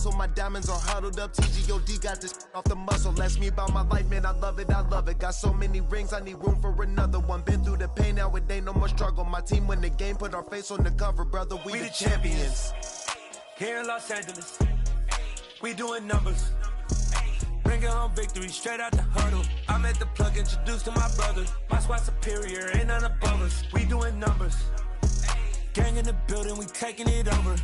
hustle. My diamonds are huddled up. TGOD got this off the muscle. Ask me about my life, man, I love it, I love it. Got so many rings, I need room for another one. Been through the pain, now it ain't no more struggle. My team win the game, put our face on the cover, brother, we the champions. Here in Los Angeles, we doing numbers. Bringing home victory straight out the huddle. I'm at the plug, introduced to my brother. My squad superior, ain't none above us. We doing numbers. Gang in the building, we taking it over.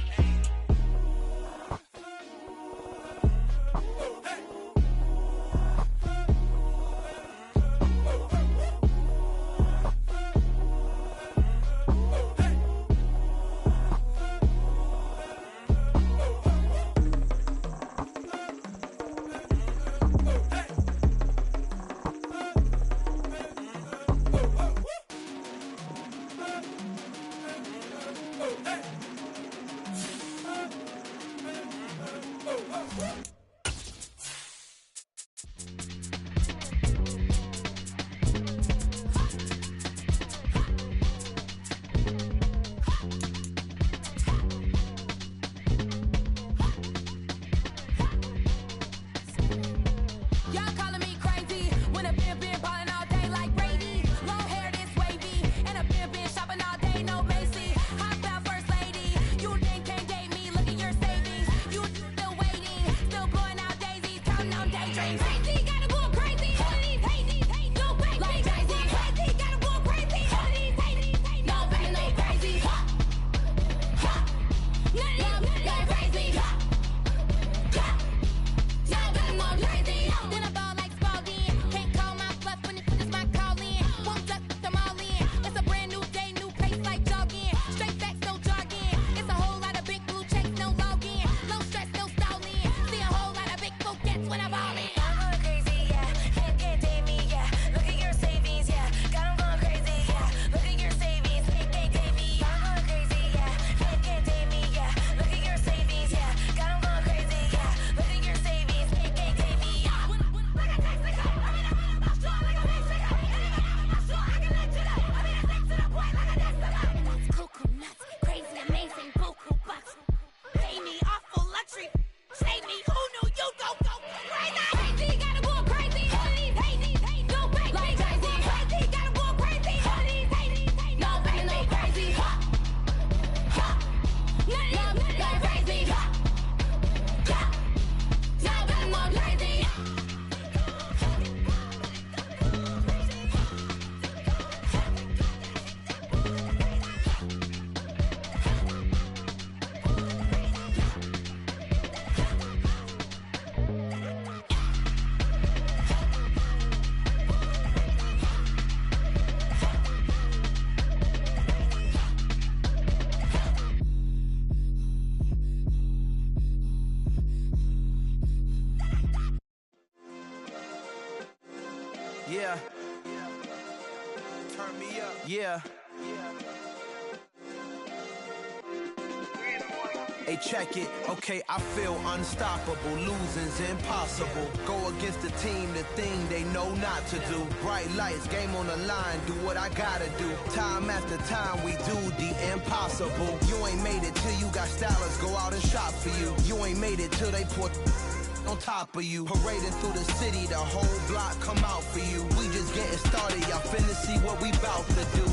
Yeah. Turn me up. Yeah. Hey, check it. Okay, I feel unstoppable. Losing's impossible. Go against the team, the thing they know not to do. Bright lights, game on the line. Do what I gotta do. Time after time, we do the impossible. You ain't made it till you got stylers go out and shop for you. You ain't made it till they put on top of you. Parading through the city, the whole block come out for you. We just getting started, y'all finna see what we bout to do.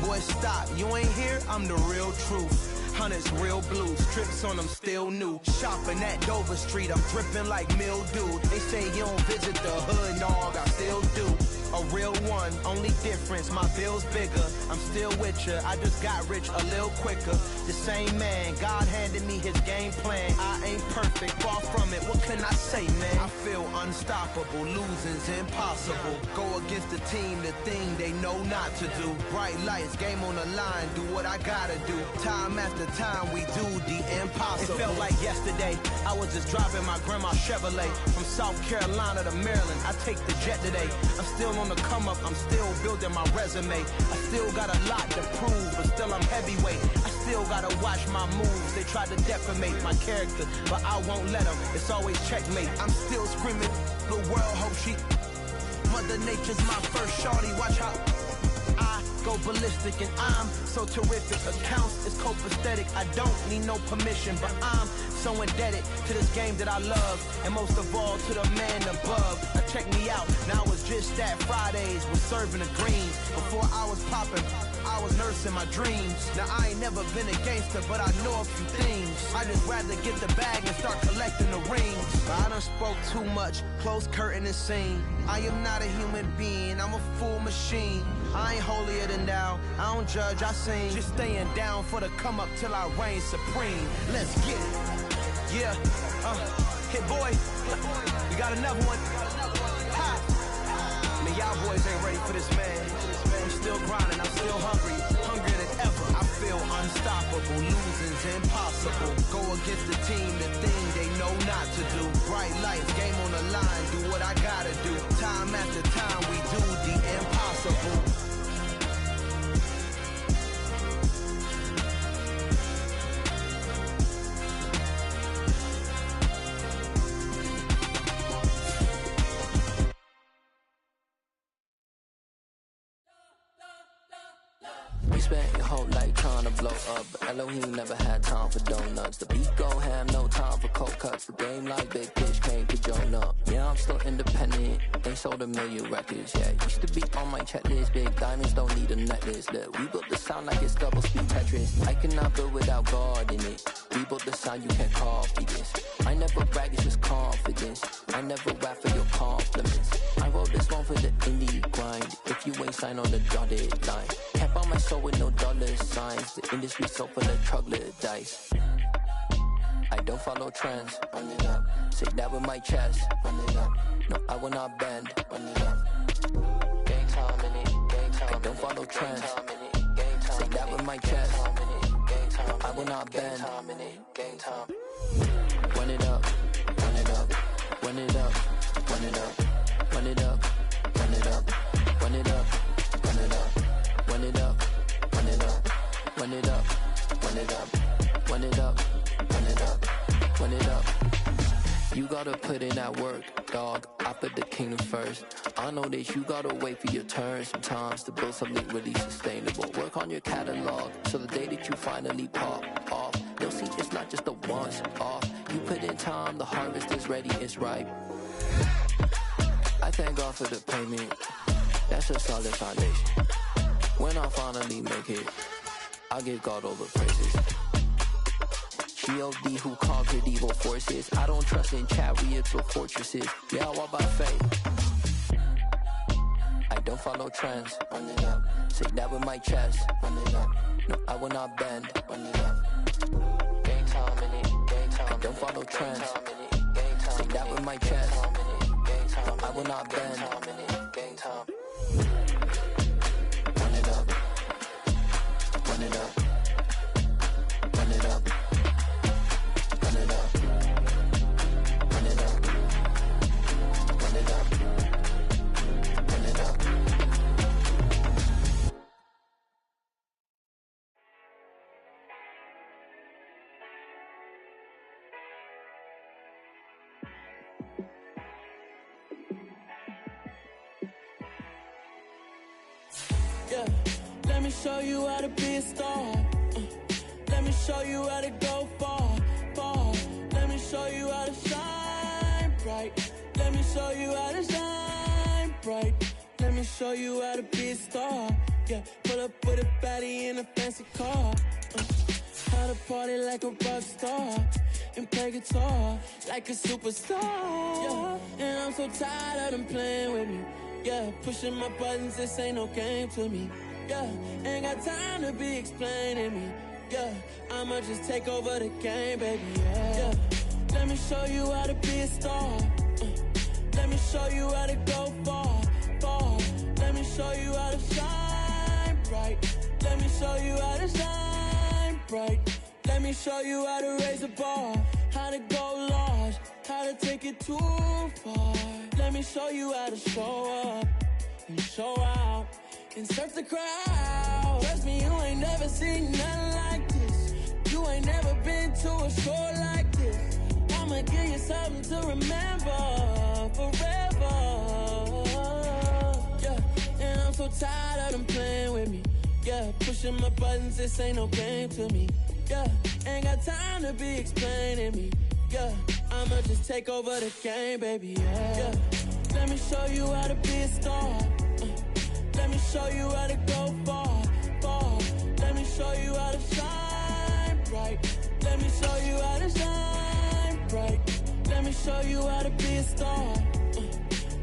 Boy, stop, you ain't here, I'm the real truth. Hunters, real blue, strips on them still new. Shopping at Dover Street, I'm dripping like mildew. They say you don't visit the hood, dog, I still do. A real one, only difference, my bill's bigger. I'm still with ya, I just got rich a little quicker. The same man, God handed me his game plan. I ain't perfect, far from it, what can I say, man? I feel unstoppable, losing's impossible. Go against the team, the thing they know not to do. Bright lights, game on the line, do what I gotta do. Time after time, we do the impossible. It felt like yesterday, I was just driving my grandma's Chevrolet. From South Carolina to Maryland, I take the jet today. I'm still on the come up, I'm still building my resume. I still got a lot to prove, but still I'm heavyweight. I still gotta watch my moves. They try to defamate my character, but I won't let them. It's always checkmate. I'm still screaming, the world hope she. Mother Nature's my first shorty, watch how I go ballistic and I'm so terrific. Accounts is copacetic, I don't need no permission, but I'm so indebted to this game that I love, and most of all to the man above. Now check me out, now it's just that Fridays was serving the greens. Before I was popping, I was nursing my dreams. Now I ain't never been a gangster, but I know a few things. I just rather get the bag and start collecting the rings. But I done spoke too much, close curtain and scene. I am not a human being, I'm a full machine. I ain't holier than thou, I don't judge, I sing. Just staying down for the come up till I reign supreme. Let's get it. Yeah, hit boy, we got another one. Ha! Man, y'all boys ain't ready for this, man. I'm still grinding, I'm still hungry, hungrier than ever. I feel unstoppable, losing's impossible. Go against the team, the thing they know not to do. Bright lights, game on the line, do what I gotta do. Time after time, we do the impossible. We spent your whole life trying to blow up, but Elohim never had time for donuts. The beat go ham, no time for cold cuts. The game like Big Fish came to join up. Yeah, I'm still independent, they sold 1 million records. Yeah, used to be on my checklist. Big diamonds don't need a necklace. Look, we built the sound like it's double speed Tetris. I cannot build without God in it. We built the sound, you can't copy this. I never brag, it's just confidence. I never rap for your compliments. I wrote this one for the indie grind. If you ain't signed on the dotted line, can't buy my soul with no dollar signs. The industry so full of troglodytes. I don't follow trends. Run it up. Say that with my chest. Run it up. No, I will not bend. Run it up. Gang time in it. Gang time. I don't follow trends. Say that with my chest. No, I will not bend. Gang time. Run it up. Run it up. Run it up. Run it up. Run it up. Run it up. Run it up. Run it up. Run it up. Run it up. Run it up. Run it up. Run it up. Run it up. Run it up. You gotta put in that work, dog. I put the kingdom first. I know that you gotta wait for your turn sometimes to build something really sustainable. Work on your catalog, so the day that you finally pop off, you'll see it's not just a once off. You put in time, the harvest is ready, it's ripe. I thank God for the payment. That's a solid foundation. When I finally make it, I give God all the praises. G.O.D. who conquered evil forces. I don't trust in chariots or fortresses. Yeah, I walk by faith. I don't follow trends. Run it up. Say that with my chest. Run it up. No, I will not bend. Run it up. Gang time in it. Gang time. I don't follow trends. Say that with my chest. No, I will not bend. Gang time. Run it up. Run it up. Run it up. Run it up. Run it up. Run it up. Run it up. Yeah, let me show you how to be a star. Let me show you how to go far, far. Let me show you how to shine bright. Let me show you how to shine bright. Let me show you how to be a star. Yeah, pull up with a baddie in a fancy car. How to party like a rock star and play guitar like a superstar. Yeah, and I'm so tired of them playing with me. Yeah, pushing my buttons, this ain't no game to me. Yeah, ain't got time to be explaining me. Yeah, I'ma just take over the game, baby. Yeah, let me show you how to be a star. Let me show you how to go far, far. Let me show you how to shine bright. Let me show you how to shine bright. Let me show you how to raise a bar, how to go large, how to take it too far. Let me show you how to show up and show out and surf the crowd. Trust me, you ain't never seen nothing like this. You ain't never been to a show like this. I'ma give you something to remember forever. Yeah, and I'm so tired of them playing with me. Yeah, pushing my buttons, this ain't no game to me. Yeah, Ain't got time to be explaining me. Yeah, I'ma just take over the game, baby. Yeah. Let me show you how to be a star. Let me show you how to go far, far. Let me show you how to shine bright. Let me show you how to shine bright. Let me show you how to be a star.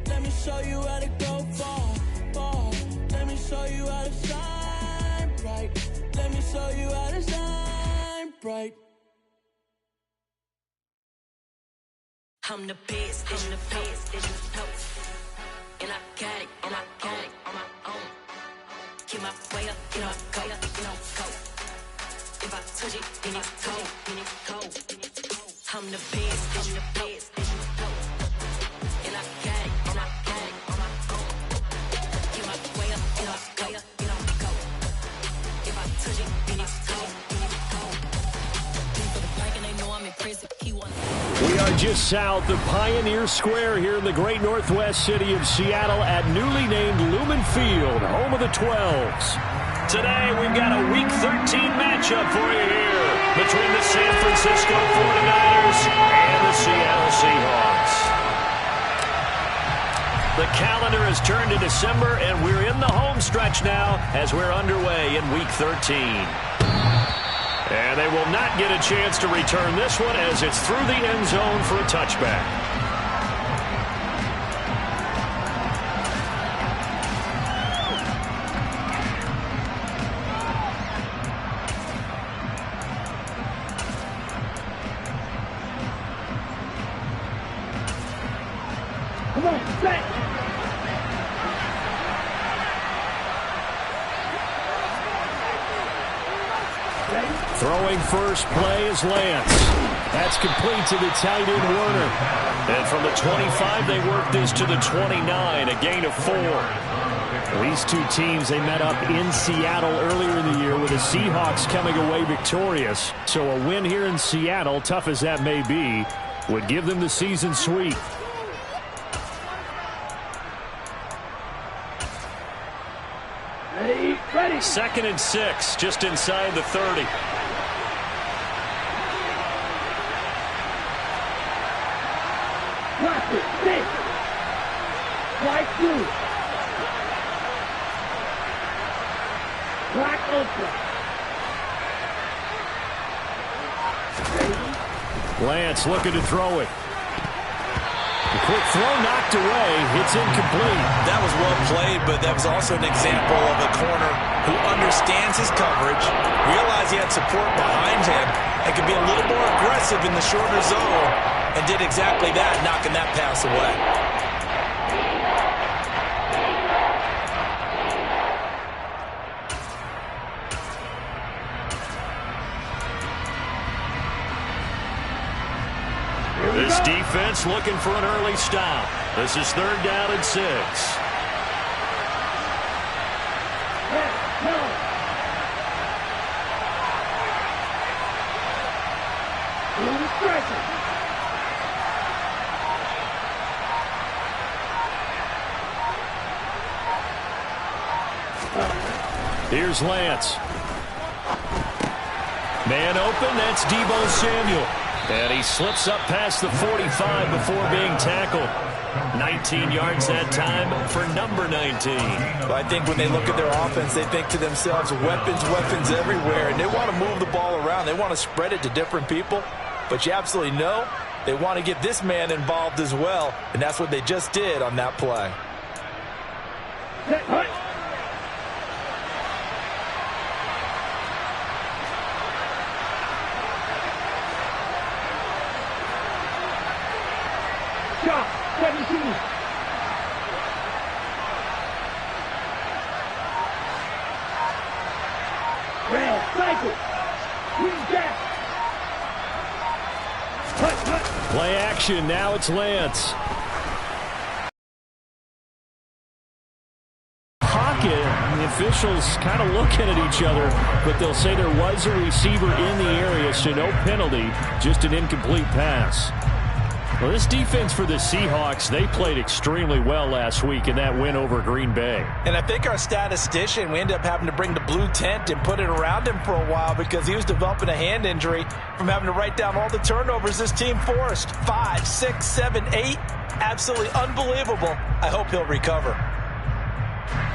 Let me show you how to go far, far. Let me show you how to shine bright. Let me show you how to shine bright. I'm the best, and the best, and you know. And I got it, on my own. Get my way up, you know, go. If I touch it, then it's cold, I'm the best, and the best, and you know. And I got it, on my own. Get my way up, you know, go. If I touch it, then it's cold, People like and they know I'm impressive. We are just south of Pioneer Square here in the great northwest city of Seattle at newly named Lumen Field, home of the 12s. Today we've got a Week 13 matchup for you here between the San Francisco 49ers and the Seattle Seahawks. The calendar has turned to December, and we're in the home stretch now as we're underway in Week 13. And they will not get a chance to return this one as it's through the end zone for a touchback. Come on, back. Throwing first play is Lance. That's complete to the tight end Werner. And from the 25, they work this to the 29, a gain of 4. These two teams, they met up in Seattle earlier in the year with the Seahawks coming away victorious. So a win here in Seattle, tough as that may be, would give them the season sweep. Ready. 2nd and 6, just inside the 30. Watch it. Stay. Right through. Black open. Lance looking to throw it. The quick throw knocked away. It's incomplete. That was well played, but that was also an example of a corner who understands his coverage, realized he had support behind him, and could be a little more aggressive in the shorter zone, and did exactly that, knocking that pass away. This defense looking for an early stop. This is 3rd down and 6. Here's Lance. Man open, that's Deebo Samuel. And he slips up past the 45 before being tackled. 19 yards that time for number 19. Well, I think when they look at their offense, they think to themselves, weapons everywhere, and they want to move the ball around. They want to spread it to different people, but you absolutely know they want to get this man involved as well, and that's what they just did on that play. Shot, 17. Red, cycle. Wing back. Play action, now it's Lance. Pocket, the officials kind of looking at each other, but they'll say there was a receiver in the area, so no penalty, just an incomplete pass. Well, this defense for the Seahawks, they played extremely well last week in that win over Green Bay. And I think our statistician, we ended up having to bring the blue tent and put it around him for a while because he was developing a hand injury from having to write down all the turnovers this team forced. 5, 6, 7, 8. Absolutely unbelievable. I hope he'll recover.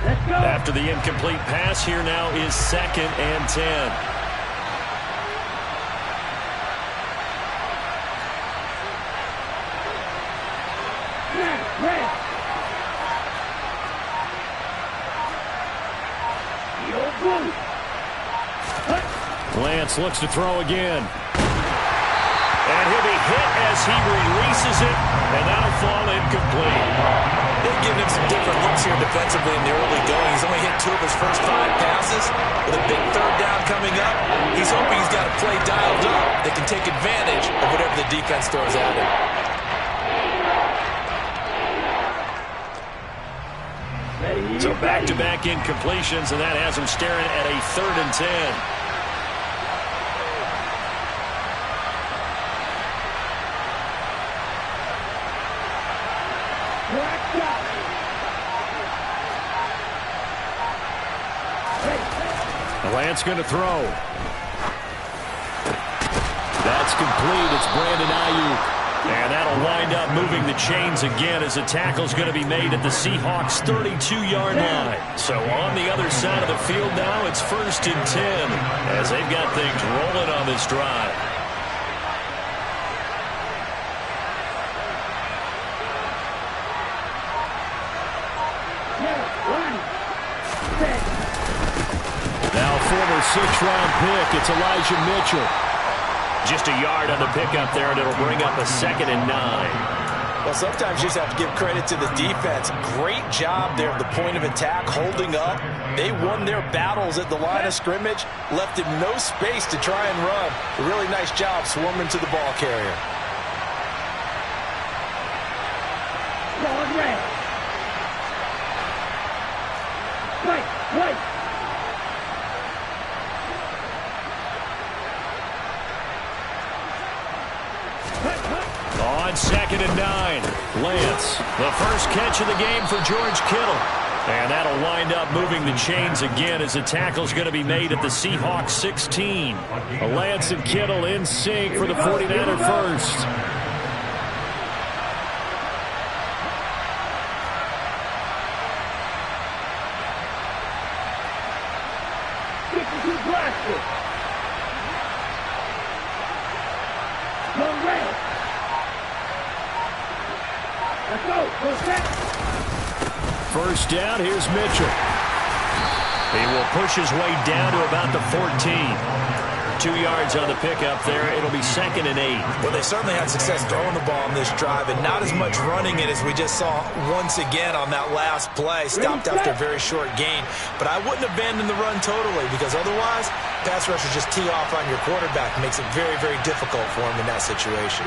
Let's go. After the incomplete pass, here now is 2nd and 10. Lance looks to throw again. And he'll be hit as he releases it, and that'll fall incomplete. They've given him some different looks here defensively in the early going. He's only hit 2 of his first 5 passes. With a big 3rd down coming up, he's hoping he's got a play dialed up that can take advantage of whatever the defense throws at him. So back-to-back incompletions, and that has him staring at a 3rd and 10. Lance going to throw. That's complete. It's Brandon Ayuk. And that'll wind up moving the chains again as a tackle's going to be made at the Seahawks' 32-yard line. So on the other side of the field now, it's 1st and 10 as they've got things rolling on this drive. Now former 6th-round pick, it's Elijah Mitchell. Just a yard on the pickup there, and it'll bring up a 2nd and 9. Well, sometimes you just have to give credit to the defense. Great job there at the point of attack, holding up. They won their battles at the line of scrimmage, left him no space to try and run. A really nice job swarming to the ball carrier. Wait. On 2nd and 9, Lance, the first catch of the game for George Kittle. And that'll wind up moving the chains again as the tackle's going to be made at the Seahawks 16. Lance and Kittle in sync for the 49er first. First down, here's Mitchell. He will push his way down to about the 14. 2 yards on the pickup there. It'll be 2nd and 8. Well, they certainly had success throwing the ball on this drive and not as much running it as we just saw once again on that last play. Stopped after a very short gain. But I wouldn't abandon the run totally because otherwise, pass rushers just tee off on your quarterback. It makes it very, very difficult for him in that situation.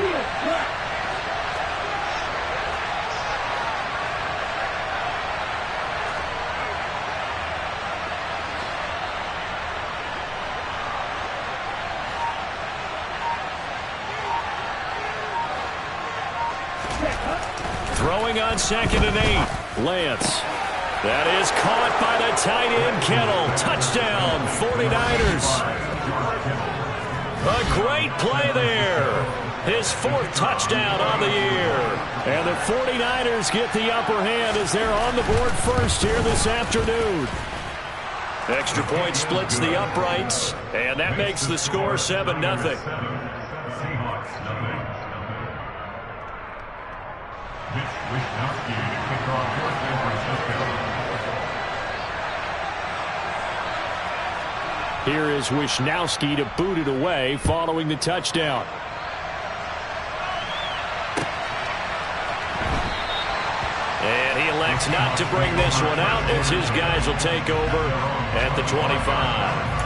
Throwing on 2nd and 8. Lance. That is caught by the tight end, Kittle. Touchdown, 49ers. A great play there. His 4th touchdown on the year. And the 49ers get the upper hand as they're on the board first here this afternoon. Extra point splits the uprights, and that makes the score 7-0. Here is Wisnowski to boot it away following the touchdown. And he elects not to bring this one out as his guys will take over at the 25.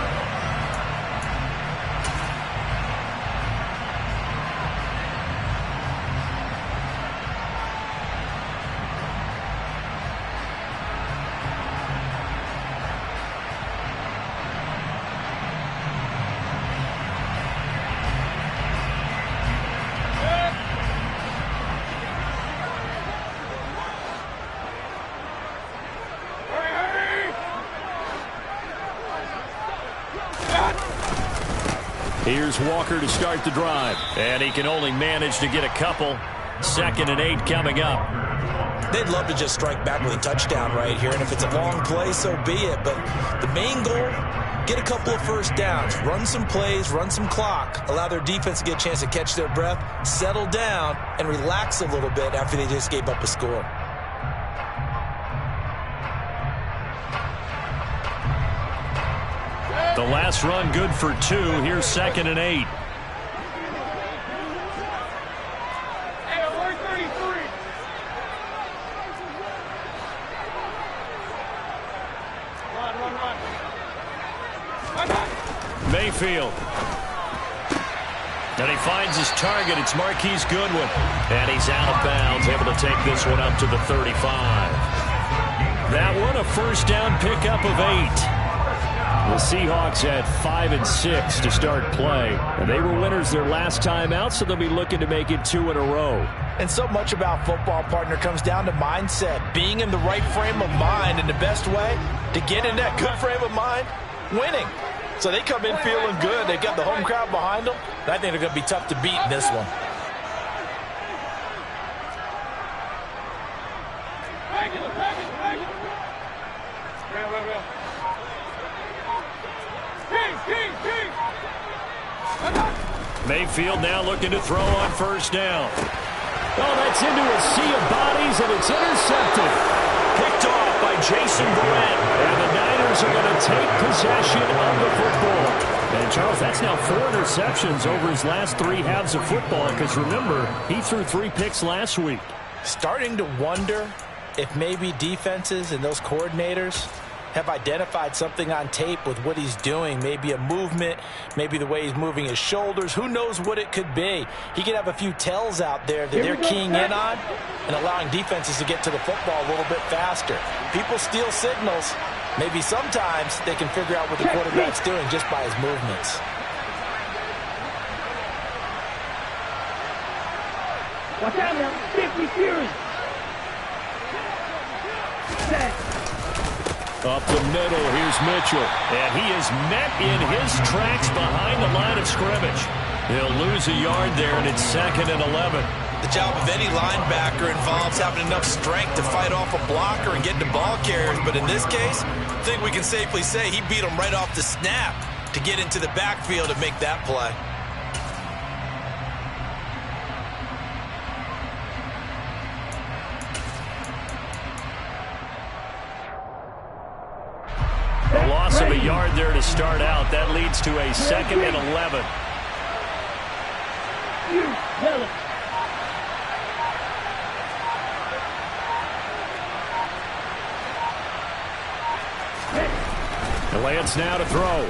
Here's Walker to start the drive. And he can only manage to get a couple. 2nd and 8 coming up. They'd love to just strike back with a touchdown right here. And if it's a long play, so be it. But the main goal, get a couple of first downs. Run some plays, run some clock. Allow their defense to get a chance to catch their breath, settle down, and relax a little bit after they just gave up a score. The last run good for 2. Here's 2nd and 8. Mayfield. And he finds his target. It's Marquise Goodwin. And he's out of bounds, able to take this one up to the 35. That one a first down pickup of 8. The Seahawks had 5 and 6 to start play. And they were winners their last time out, so they'll be looking to make it 2 in a row. And so much about football, partner, comes down to mindset. Being in the right frame of mind, and the best way to get in that good frame of mind, winning. So they come in feeling good. They got the home crowd behind them. And I think they're going to be tough to beat in this one. Mayfield now looking to throw on first down. Oh, that's into a sea of bodies, and it's intercepted. Picked off by Jason Verrett. And the Niners are going to take possession of the football. And, Charles, that's now 4 interceptions over his last 3 halves of football, because, remember, he threw 3 picks last week. Starting to wonder if maybe defenses and those coordinators have identified something on tape with what he's doing. Maybe a movement, maybe the way he's moving his shoulders. Who knows what it could be? He could have a few tells out there that they're keying in on and allowing defenses to get to the football a little bit faster. People steal signals. Maybe sometimes they can figure out what the quarterback's doing just by his movements. Watch out now, 50 Fury. Up the middle, here's Mitchell. And he is met in his tracks behind the line of scrimmage. He'll lose a yard there, and it's 2nd and 11. The job of any linebacker involves having enough strength to fight off a blocker and get to ball carriers. But in this case, I think we can safely say he beat him right off the snap to get into the backfield and make that play. A loss of a yard there to start out. That leads to a 2nd and 11. Lance now to throw.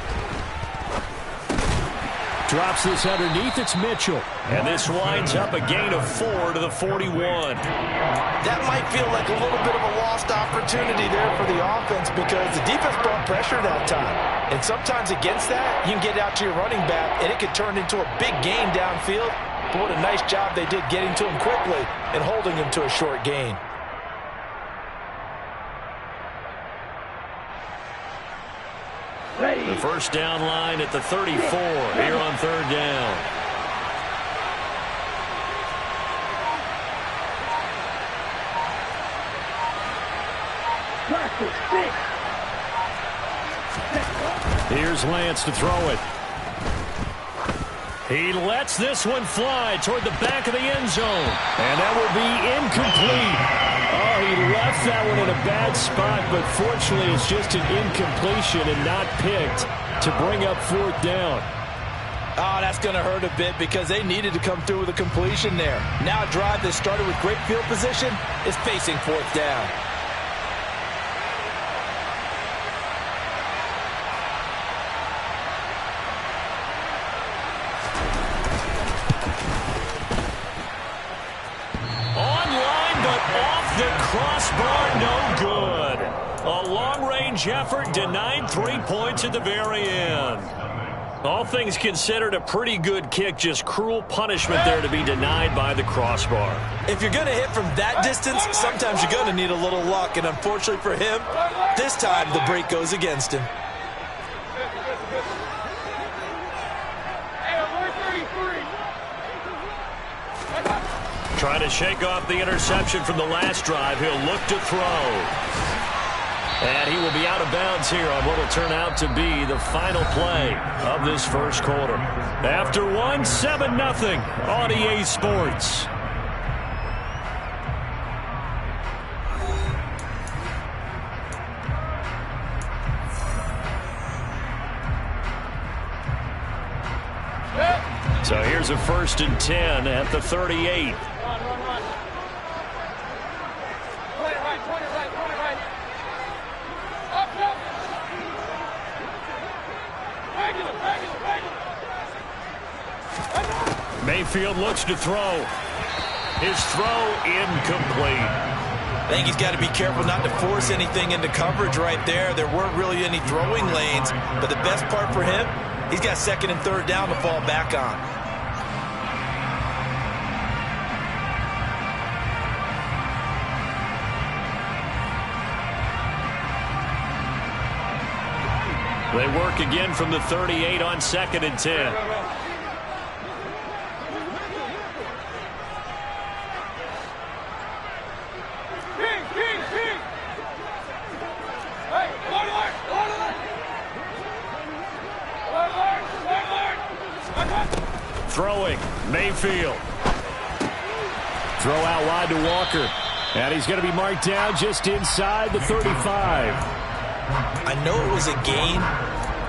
Drops this underneath. It's Mitchell. And this winds up a gain of 4 to the 41. That might feel like a little bit of a lost opportunity there for the offense because the defense brought pressure that time. And sometimes against that, you can get out to your running back, and it could turn into a big gain downfield. But what a nice job they did getting to him quickly and holding him to a short gain. The first down line at the 34 here on 3rd down. Here's Lance to throw it. He lets this one fly toward the back of the end zone. And that will be incomplete. Oh, he left that one in a bad spot, but fortunately it's just an incompletion and not picked to bring up 4th down. Oh, that's going to hurt a bit because they needed to come through with a completion there. Now a drive that started with great field position is facing 4th down. Crossbar, no good. A long-range effort denied 3 points at the very end. All things considered, a pretty good kick, just cruel punishment there to be denied by the crossbar. If you're going to hit from that distance, sometimes you're going to need a little luck, and unfortunately for him, this time the break goes against him. Trying to shake off the interception from the last drive. He'll look to throw. And he will be out of bounds here on what will turn out to be the final play of this first quarter. After one, 7-0 on EA Sports. So here's a 1st and 10 at the 38. Mayfield looks to throw. His throw incomplete. I think he's got to be careful not to force anything into coverage right there. There weren't really any throwing lanes, but the best part for him, he's got 2nd and 3rd down to fall back on. They work again from the 38 on 2nd and 10. Throwing, Mayfield. Throw out wide to Walker. And he's going to be marked down just inside the 35. I know it was a gain,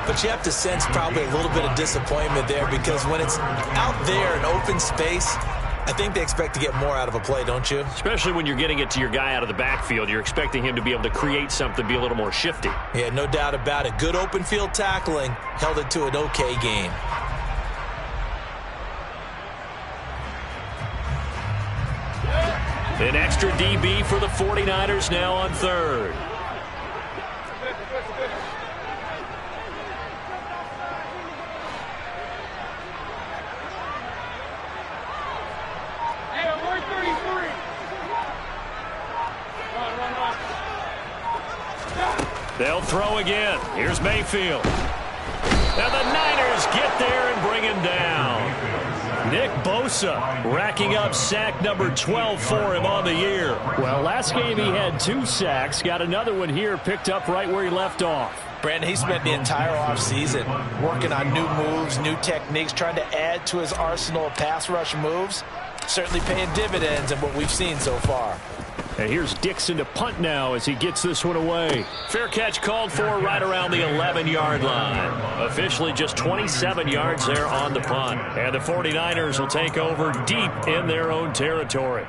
but you have to sense probably a little bit of disappointment there because when it's out there in open space, I think they expect to get more out of a play, don't you? Especially when you're getting it to your guy out of the backfield. You're expecting him to be able to create something, be a little more shifty. Yeah, no doubt about it. Good open field tackling held it to an okay game. An extra DB for the 49ers now on 3rd. They'll throw again. Here's Mayfield. And the Niners get there and bring him down. Nick Bosa racking up sack number 12 for him on the year. Well, last game he had 2 sacks. Got another one here picked up right where he left off. Brandon, he spent the entire offseason working on new moves, new techniques, trying to add to his arsenal of pass rush moves. Certainly paying dividends in what we've seen so far. And here's Dixon to punt now as he gets this one away. Fair catch called for right around the 11-yard line. Officially just 27 yards there on the punt. And the 49ers will take over deep in their own territory.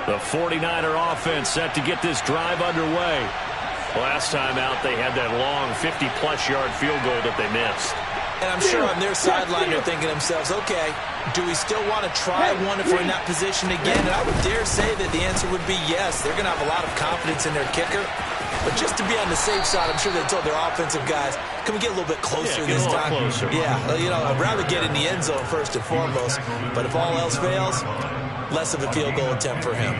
The 49er offense set to get this drive underway. Last time out, they had that long 50-plus yard field goal that they missed. And I'm sure on their sideline they're thinking to themselves, okay, do we still want to try one if we're in that position again? And I would dare say that the answer would be yes. They're going to have a lot of confidence in their kicker. But just to be on the safe side, I'm sure they told their offensive guys, can we get a little bit closer this time? Closer. Yeah, you know, I'd rather get in the end zone first and foremost. But if all else fails, less of a field goal attempt for him.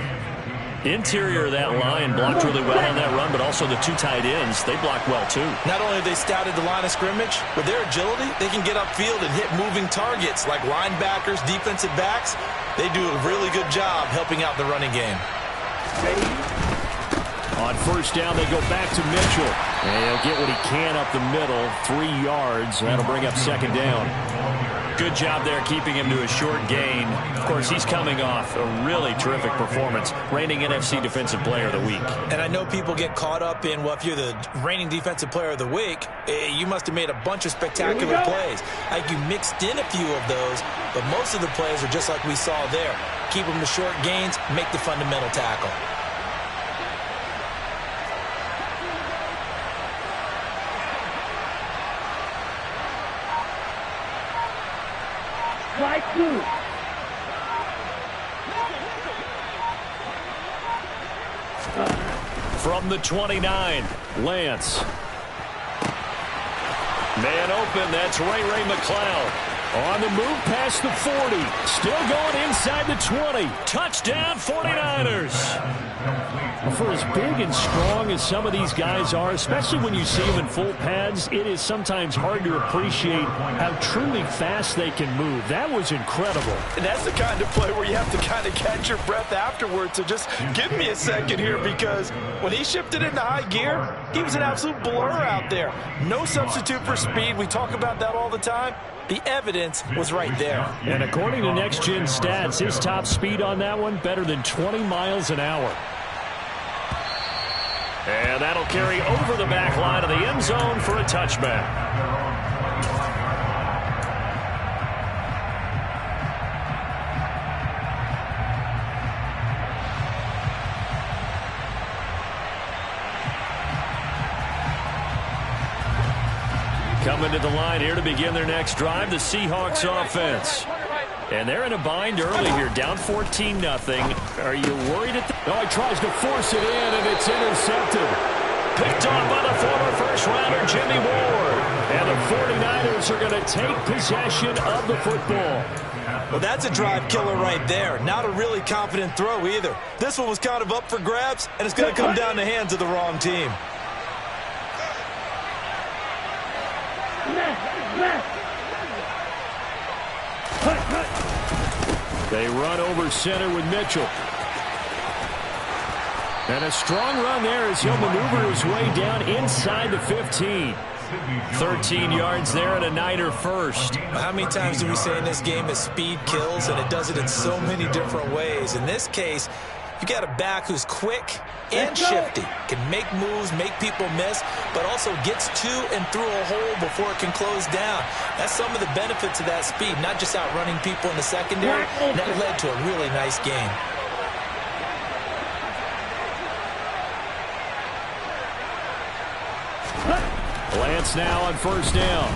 Interior of that line blocked really well on that run, but also the 2 tight ends, they blocked well too. Not only have they scouted the line of scrimmage, with their agility, they can get upfield and hit moving targets like linebackers, defensive backs. They do a really good job helping out the running game. On 1st down, they go back to Mitchell. And he'll get what he can up the middle, 3 yards. That'll bring up 2nd down. Good job there keeping him to a short gain. Of course, he's coming off a really terrific performance, reigning NFC Defensive Player of the Week. And I know people get caught up in, well, if you're the reigning Defensive Player of the Week, you must have made a bunch of spectacular plays. Like you mixed in a few of those, but most of the plays are just like we saw there. Keep them to short gains, make the fundamental tackle. Strike 2. From the 29, Lance. Man open, that's Ray McCloud. On the move past the 40. Still going inside the 20. Touchdown 49ers. For as big and strong as some of these guys are, especially when you see them in full pads, it is sometimes hard to appreciate how truly fast they can move. That was incredible. And that's the kind of play where you have to kind of catch your breath afterwards. So just give me a second here, because when he shifted into high gear, he was an absolute blur out there. No substitute for speed. We talk about that all the time. The evidence was right there. And according to Next Gen Stats, his top speed on that one, better than 20 miles an hour. And that'll carry over the back line of the end zone for a touchback. Coming to the line here to begin their next drive, the Seahawks offense. And they're in a bind early here, down 14-0. Are you worried at the... Oh, he tries to force it in, and it's intercepted. Picked off by the former first-rounder Jimmy Ward. And the 49ers are going to take possession of the football. Well, that's a drive killer right there. Not a really confident throw either. This one was kind of up for grabs, and it's going to come down the hands of the wrong team. They run over center with Mitchell. And a strong run there as he'll maneuver his way down inside the 15. 13 yards there and a Niner first. How many times do we say in this game that speed kills, and it does it in so many different ways? In this case, you got a back who's quick and shifty, can make moves, make people miss, but also gets to and through a hole before it can close down. That's some of the benefits of that speed, not just outrunning people in the secondary. That led to a really nice game. Lance now on first down.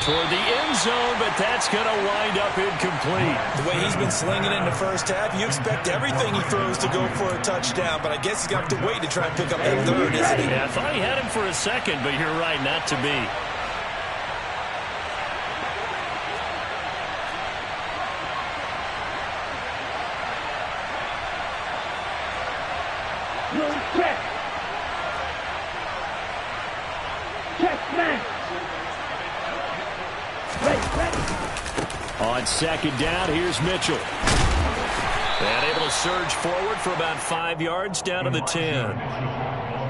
Toward the end zone, but that's going to wind up incomplete. The way he's been slinging in the first half, you expect everything he throws to go for a touchdown, but I guess he's going to have to wait to try and pick up that third, isn't he? Yeah, I thought he had him for a second, but you're right, not to be. On second down, here's Mitchell. And able to surge forward for about 5 yards down to the 10.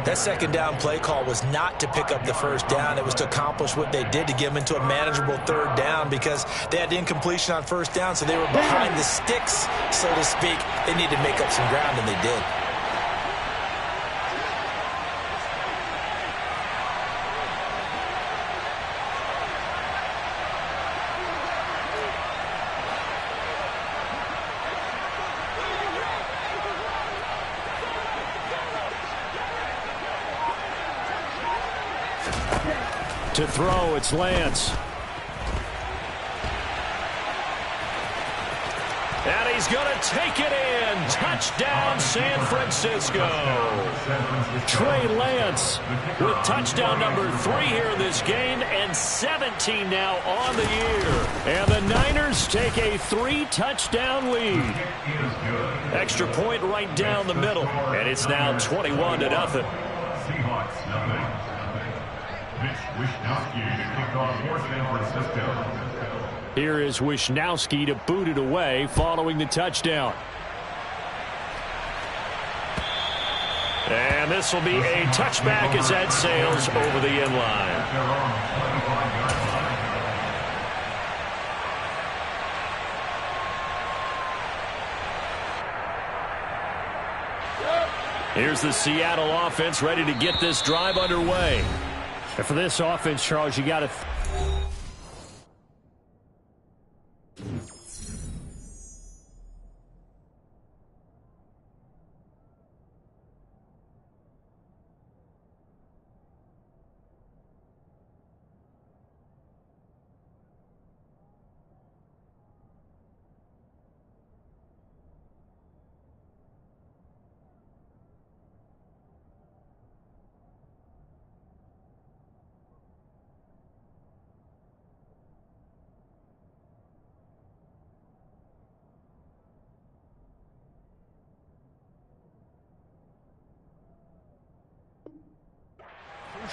That second down play call was not to pick up the first down. It was to accomplish what they did, to get them into a manageable third down, because they had incompletion on first down, so they were behind the sticks, so to speak. They needed to make up some ground, and they did. To throw, it's Lance. And he's going to take it in. Touchdown, San Francisco. Trey Lance with touchdown number 3 here in this game, and 17 now on the year. And the Niners take a 3-touchdown lead. Extra point right down the middle, and it's now 21-0. Seahawks nothing. Wishnowski to kick off for San Francisco. Here is Wishnowski to boot it away following the touchdown. And this will be a touchback as that sails over the end line. Here's the Seattle offense ready to get this drive underway. And for this offense, Charles, you got to...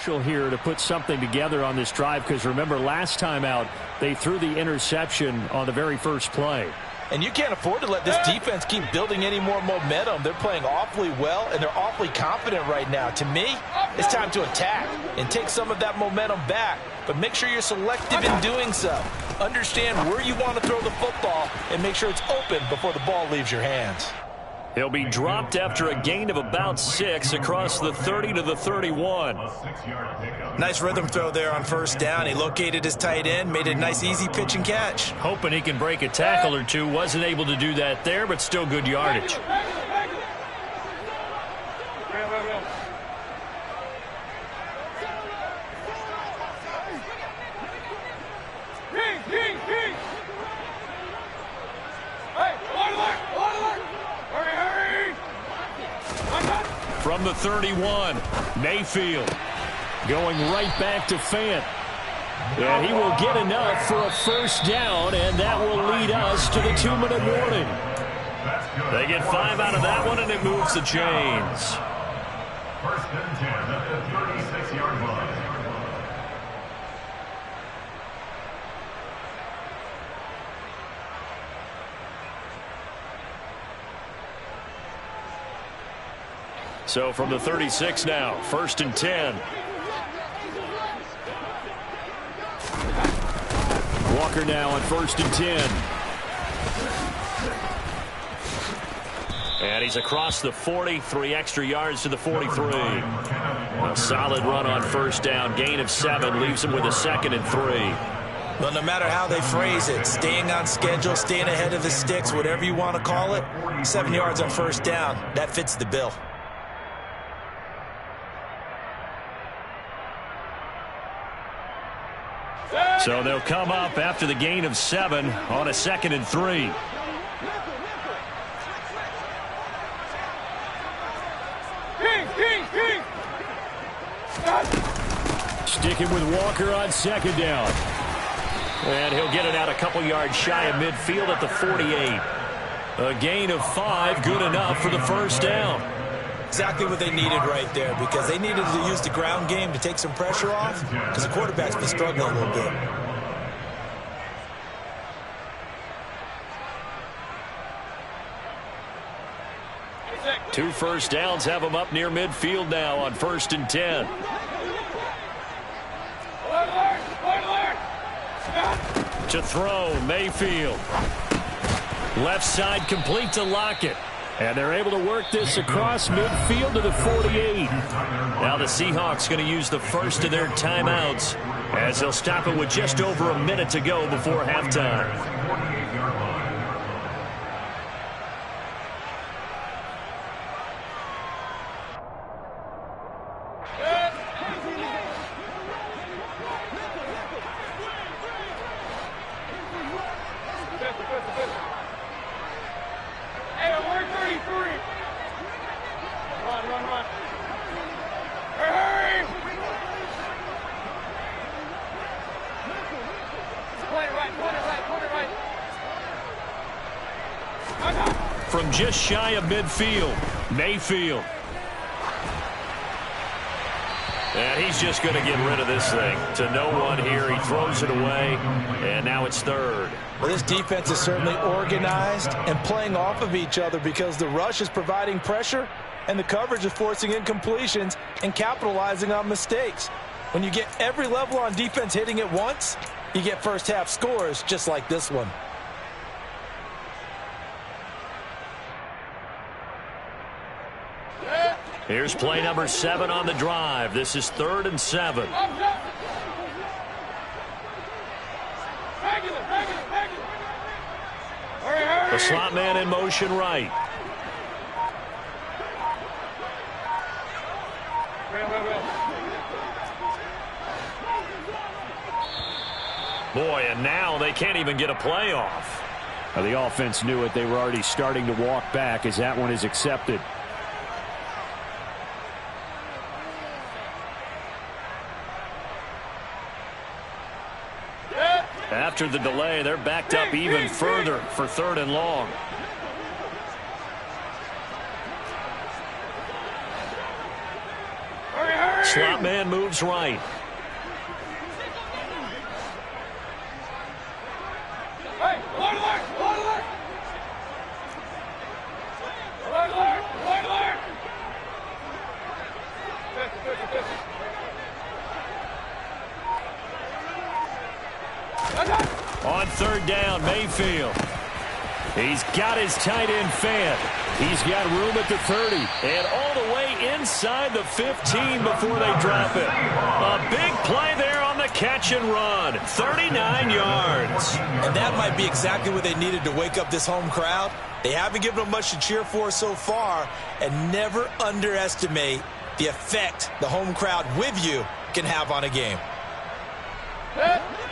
crucial here to put something together on this drive because, remember, last time out, they threw the interception on the very first play. And you can't afford to let this defense keep building any more momentum. They're playing awfully well, and they're awfully confident right now. To me, it's time to attack and take some of that momentum back. But make sure you're selective in doing so. Understand where you want to throw the football and make sure it's open before the ball leaves your hands. He'll be dropped after a gain of about 6 across the 30 to the 31. Nice rhythm throw there on first down. He located his tight end, made a nice easy pitch and catch. Hoping he can break a tackle or two. Wasn't able to do that there, but still good yardage. From the 31, Mayfield going right back to Fant. And he will get enough for a first down, and that will lead us to the 2-minute warning. They get 5 out of that one, and it moves the chains. First and 10 at the 36-yard line. So from the 36 now, first and 10. Walker now on first and 10. And he's across the 40, 3 extra yards to the 43. A solid run on first down, gain of 7, leaves him with a 2nd and 3. Well, no matter how they phrase it, staying on schedule, staying ahead of the sticks, whatever you want to call it, 7 yards on first down, that fits the bill. So they'll come up after the gain of 7 on a 2nd and 3. Sticking with Walker on 2nd down. And he'll get it out a couple yards shy of midfield at the 48. A gain of 5, good enough for the first down. Exactly what they needed right there, because they needed to use the ground game to take some pressure off, because the quarterback's been struggling a little bit. Two first downs have him up near midfield now on first and 10. To throw, Mayfield. Left side complete to Lockett. And they're able to work this across midfield to the 48. Now the Seahawks going to use the first of their timeouts as they'll stop it with just over a minute to go before halftime. From just shy of midfield, Mayfield. And he's just going to get rid of this thing to no one here. He throws it away, and now it's 3rd. Well, this defense is certainly organized and playing off of each other because the rush is providing pressure and the coverage is forcing incompletions and capitalizing on mistakes. When you get every level on defense hitting at once, you get first half scores just like this one. Here's play number 7 on the drive. This is 3rd and 7. The slot man in motion right. Boy, and now they can't even get a play off. Now, the offense knew it. They were already starting to walk back as that one is accepted. After the delay, they're backed up even further for 3rd and long. slot man moves right. On third down, Mayfield. He's got his tight end fed. He's got room at the 30 and all the way inside the 15 before they drop it. A big play there on the catch and run. 39 yards. And that might be exactly what they needed to wake up this home crowd. They haven't given them much to cheer for so far, and never underestimate the effect the home crowd with you can have on a game.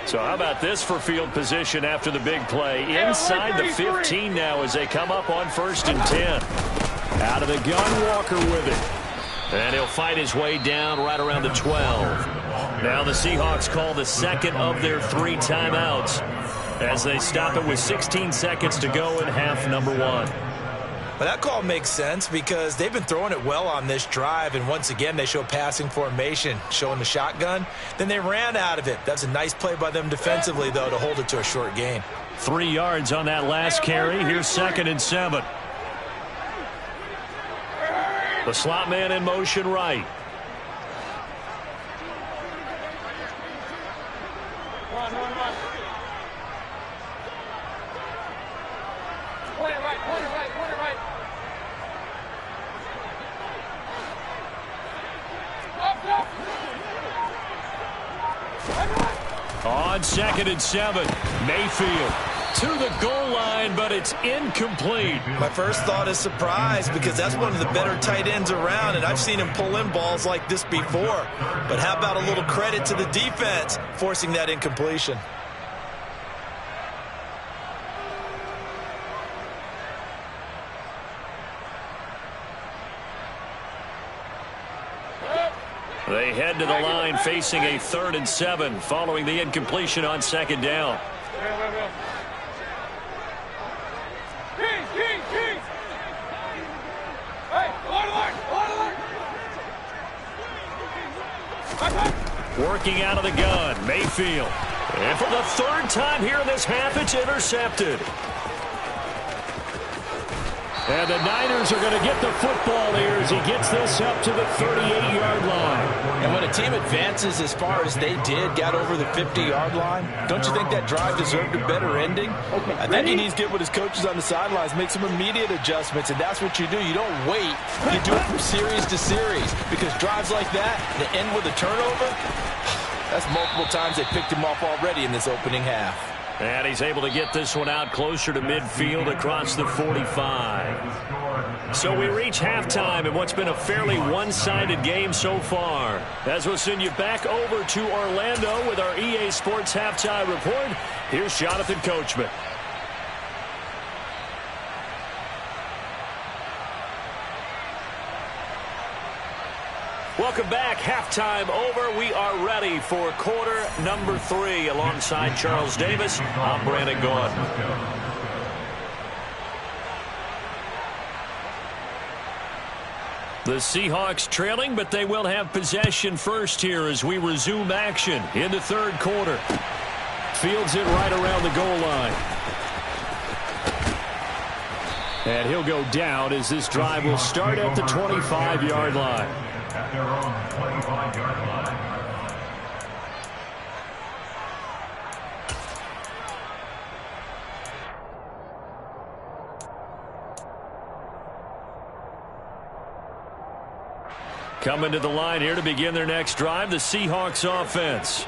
So how about this for field position after the big play? Inside the 15 now as they come up on 1st and 10. Out of the gun, Walker with it. And he'll fight his way down right around the 12. Now the Seahawks call the second of their 3 timeouts as they stop it with 16 seconds to go in half number 1. Well, that call makes sense because they've been throwing it well on this drive, and once again they show passing formation, showing the shotgun. Then they ran out of it. That's a nice play by them defensively, though, to hold it to a short gain. 3 yards on that last carry. Here's 2nd and 7. The slot man in motion right. On 2nd and 7, Mayfield to the goal line, but it's incomplete. My first thought is surprise because that's one of the better tight ends around, and I've seen him pull in balls like this before. But how about a little credit to the defense forcing that incompletion? They head to the line facing a 3rd and 7 following the incompletion on 2nd down. Working out of the gun, Mayfield. And for the 3rd time here in this half, it's intercepted. And the Niners are going to get the football here as he gets this up to the 38-yard line. And when a team advances as far as they did, got over the 50-yard line, don't you think that drive deserved a better ending? I think he needs to get with his coaches on the sidelines, make some immediate adjustments, and that's what you do. You don't wait. You do it from series to series because drives like that, that end with a turnover, that's multiple times they picked him off already in this opening half. And he's able to get this one out closer to midfield across the 45. So we reach halftime in what's been a fairly one-sided game so far. As we'll send you back over to Orlando with our EA Sports Halftime Report, here's Jonathan Coachman. Welcome back. Halftime over. We are ready for quarter number 3. Alongside Charles Davis, I'm Brandon Gaudin. The Seahawks trailing, but they will have possession first here as we resume action in the 3rd quarter. Fields it right around the goal line. And he'll go down as this drive will start at the 25-yard line. At their own 25-yard line. Coming to the line here to begin their next drive, the Seahawks offense.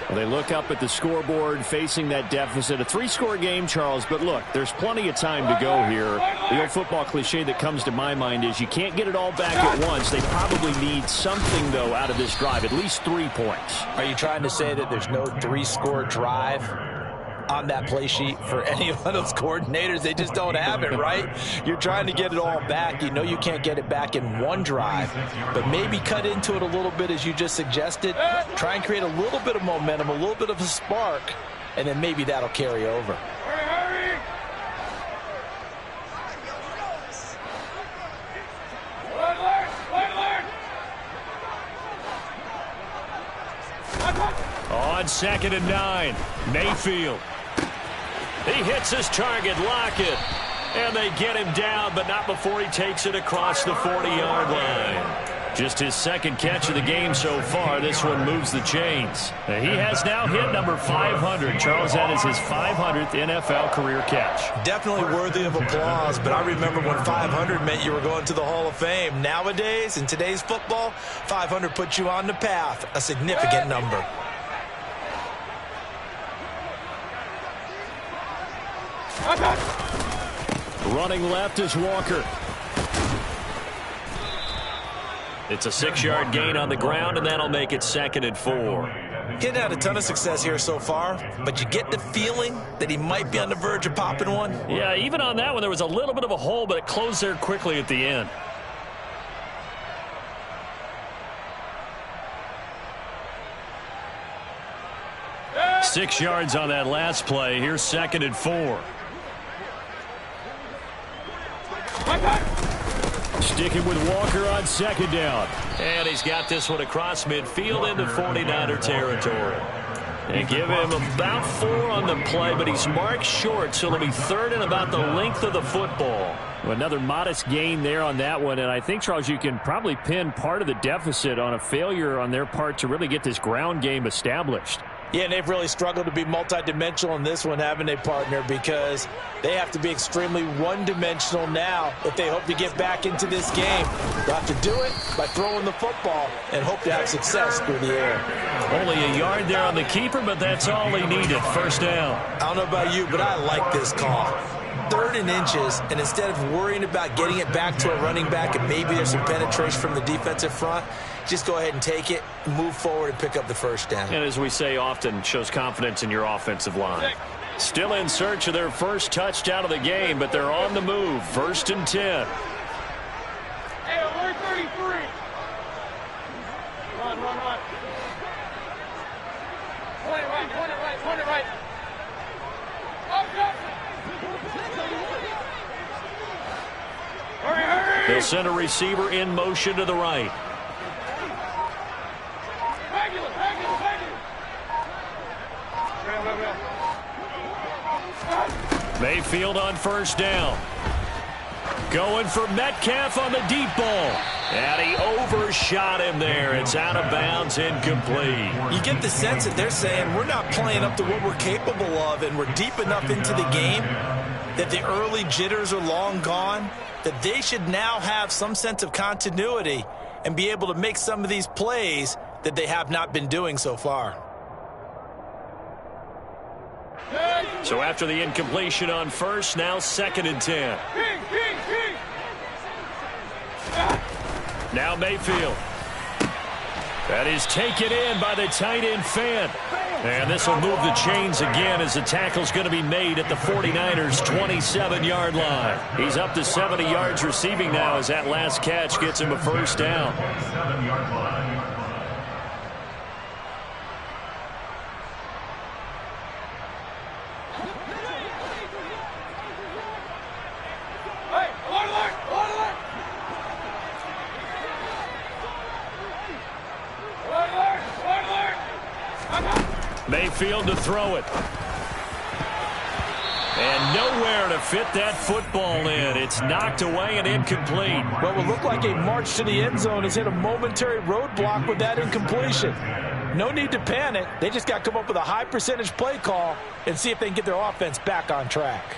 Well, they look up at the scoreboard facing that deficit. A 3-score game, Charles, but look, there's plenty of time to go here. The old football cliche that comes to my mind is you can't get it all back at once. They probably need something, though, out of this drive, at least 3 points. Are you trying to say that there's no 3-score drive on that play sheet for any of those coordinators? They just don't have it, right? You're trying to get it all back. You know you can't get it back in one drive, but maybe cut into it a little bit as you just suggested. Try and create a little bit of momentum, a little bit of a spark, and then maybe that'll carry over. 2nd and 9. Mayfield. He hits his target, Lockett. And they get him down, but not before he takes it across the 40-yard line. Just his second catch of the game so far. This one moves the chains. He has now hit number 500. Charles, that is his 500th NFL career catch. Definitely worthy of applause, but I remember when 500 meant you were going to the Hall of Fame. Nowadays, in today's football, 500 puts you on the path, a significant number. Running left is Walker. It's a 6-yard gain on the ground, and that'll make it 2nd and 4. He hadn't had a ton of success here so far, but you get the feeling that he might be on the verge of popping one. Yeah, even on that one, there was a little bit of a hole, but it closed there quickly at the end. Yeah. 6 yards on that last play. Here's 2nd and 4. Sticking with Walker on 2nd down. And he's got this one across midfield into 49er territory. They give him about 4 on the play, but he's marked short, so it'll be 3rd and about the length of the football. Well, another modest gain there on that one, and I think, Charles, you can probably pin part of the deficit on a failure on their part to really get this ground game established. Yeah, and they've really struggled to be multidimensional in this one, haven't they, partner? Because they have to be extremely one-dimensional now if they hope to get back into this game. They'll have to do it by throwing the football and hope to have success through the air. Only a yard there on the keeper, but that's all he needed. 1st down. I don't know about you, but I like this call. 3rd and inches, and instead of worrying about getting it back to a running back and maybe there's some penetration from the defensive front, just go ahead and take it, move forward, and pick up the 1st down. And as we say often, shows confidence in your offensive line. Still in search of their first touchdown of the game, but they're on the move. 1st and 10. Hey, alert 33. Run. Point it right. Up. Hurry. They'll send a receiver in motion to the right. Mayfield on 1st down. Going for Metcalf on the deep ball. And he overshot him there. It's out of bounds, incomplete. You get the sense that they're saying we're not playing up to what we're capable of, and we're deep enough into the game that the early jitters are long gone, that they should now have some sense of continuity and be able to make some of these plays that they have not been doing so far. So after the incompletion on 1st, now 2nd and 10. Now Mayfield. That is taken in by the tight end Fant. And this will move the chains again as the tackle's going to be made at the 49ers' 27-yard line. He's up to 70 yards receiving now as that last catch gets him a 1st down. 7-yard line. Mayfield to throw it. And nowhere to fit that football in. It's knocked away and incomplete. What will look like a march to the end zone has hit a momentary roadblock with that incompletion. No need to panic. They just got to come up with a high percentage play call and see if they can get their offense back on track.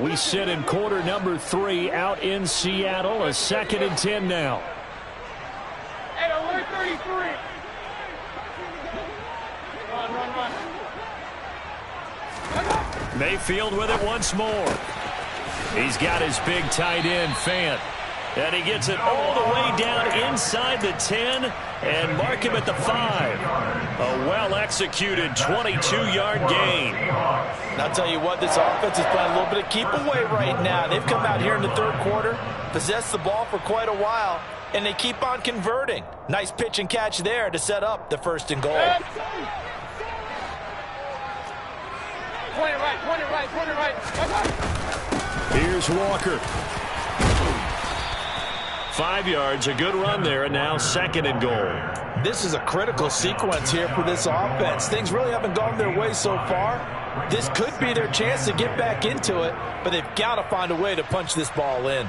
We sit in quarter number 3 out in Seattle. A 2nd and 10 now. Hey, alert 33. Run. Mayfield with it once more. He's got his big tight end, Fant. And he gets it all the way down inside the 10 and mark him at the 5. A well-executed 22-yard gain. And I'll tell you what, this offense is playing a little bit of keep away right now. They've come out here in the 3rd quarter, possessed the ball for quite a while, and they keep on converting. Nice pitch and catch there to set up the 1st and goal. Point it right. Here's Walker. 5 yards, a good run there, and now 2nd and goal. This is a critical sequence here for this offense. Things really haven't gone their way so far. This could be their chance to get back into it, but they've got to find a way to punch this ball in.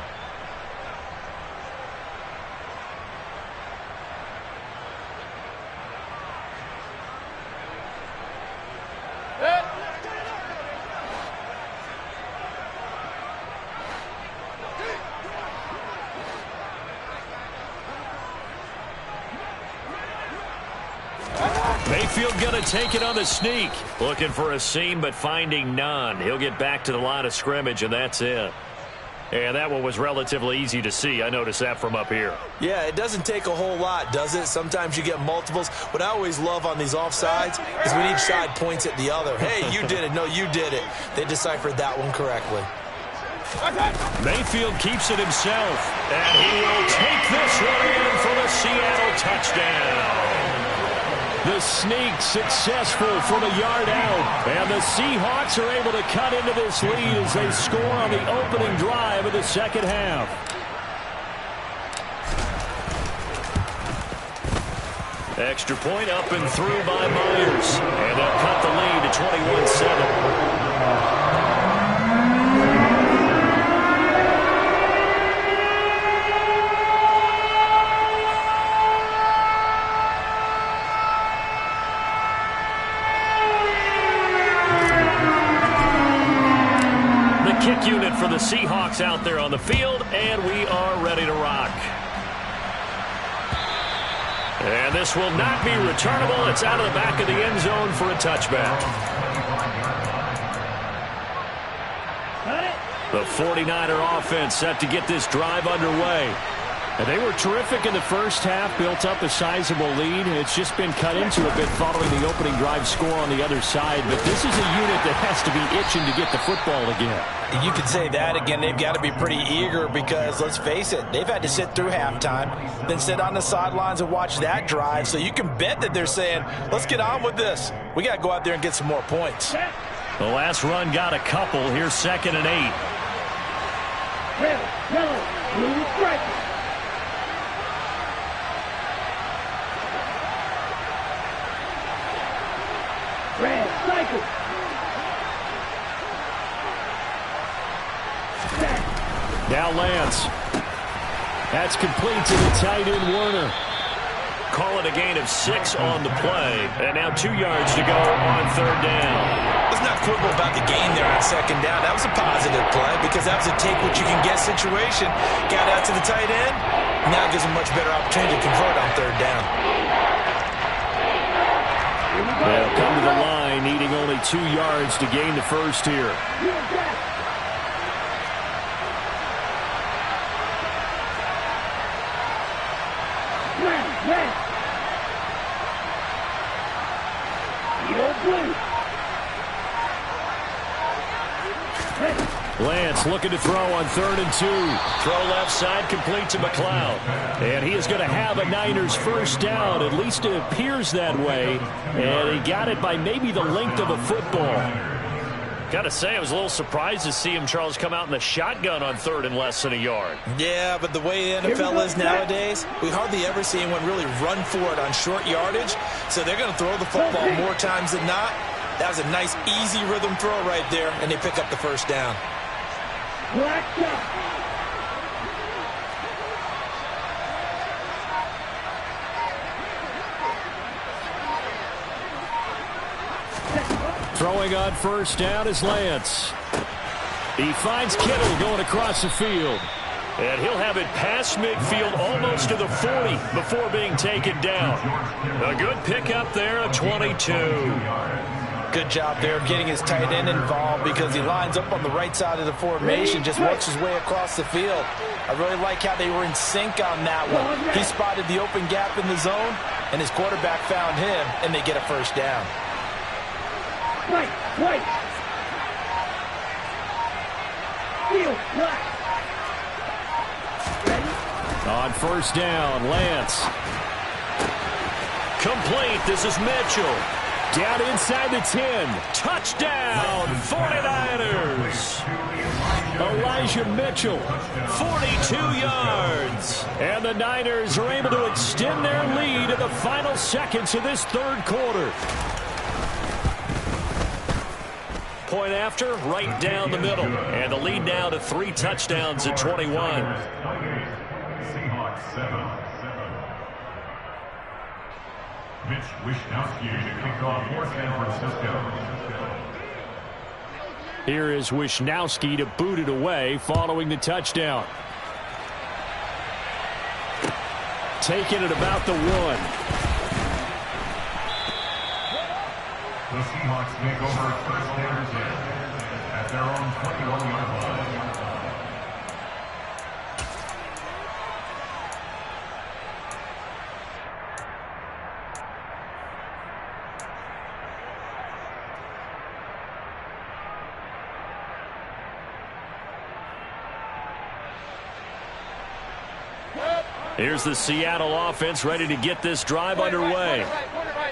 Mayfield going to take it on the sneak. Looking for a seam, but finding none. He'll get back to the line of scrimmage, and that's it. And that one was relatively easy to see. I noticed that from up here. Yeah, it doesn't take a whole lot, does it? Sometimes you get multiples. What I always love on these offsides is when each side points at the other. Hey, you did it. No, you did it. They deciphered that one correctly. Mayfield keeps it himself, and he will take this one in for the Seattle touchdown. The sneak successful from a yard out. And the Seahawks are able to cut into this lead as they score on the opening drive of the second half. Extra point up and through by Myers. And they'll cut the lead to 21-7. Kick unit for the Seahawks out there on the field, and we are ready to rock. And this will not be returnable. It's out of the back of the end zone for a touchback. The 49er offense set to get this drive underway. And they were terrific in the first half, built up a sizable lead. It's just been cut into a bit following the opening drive score on the other side. But this is a unit that has to be itching to get the football again. You could say that again. They've got to be pretty eager because, let's face it, they've had to sit through halftime, then sit on the sidelines and watch that drive. So you can bet that they're saying, let's get on with this. We got to go out there and get some more points. The last run got a couple. Here's 2nd and 8. Red, yellow, blue, stripes. Red, cycle. Now Lance. That's complete to the tight end, Werner. Call it a gain of 6 on the play. And now 2 yards to go on 3rd down. Let's not quibble about the gain there on 2nd down. That was a positive play because that was a take-what-you-can-get situation. Got out to the tight end. Now gives him much better opportunity to convert on 3rd down. They'll come to the line, needing only 2 yards to gain the first here. Lance looking to throw on 3rd and 2. Throw left side, complete to McLeod. And he is going to have a Niners first down. At least it appears that way. And he got it by maybe the length of a football. Got to say, I was a little surprised to see him, Charles, come out in the shotgun on 3rd and less than a yard. Yeah, but the way the NFL is nowadays, we hardly ever see anyone really run for it on short yardage. So they're going to throw the football more times than not. That was a nice, easy rhythm throw right there, and they pick up the first down. Throwing on first down is Lance. He finds Kittle going across the field. And he'll have it past midfield almost to the 40 before being taken down. A good pickup there at 22. Good job there getting his tight end involved because he lines up on the right side of the formation, just works his way across the field. I really like how they were in sync on that one. He spotted the open gap in the zone, and his quarterback found him, and they get a first down. Right. Field, right. On first down, Lance. Complete. This is Mitchell. Down inside the 10. Touchdown, 49ers. A line Elijah Mitchell, 42 yards. And the Niners are able to extend their lead in the final seconds of this third quarter. Point after, right down the middle. And the lead now to 3 touchdowns at 21. Seahawks 7. Mitch Wishnowsky to kick off for San Francisco. Here is Wishnowsky to boot it away following the touchdown. Taking it about the 1. The Seahawks take over first and 10 at their own 21-yard line. Here's the Seattle offense ready to get this drive underway.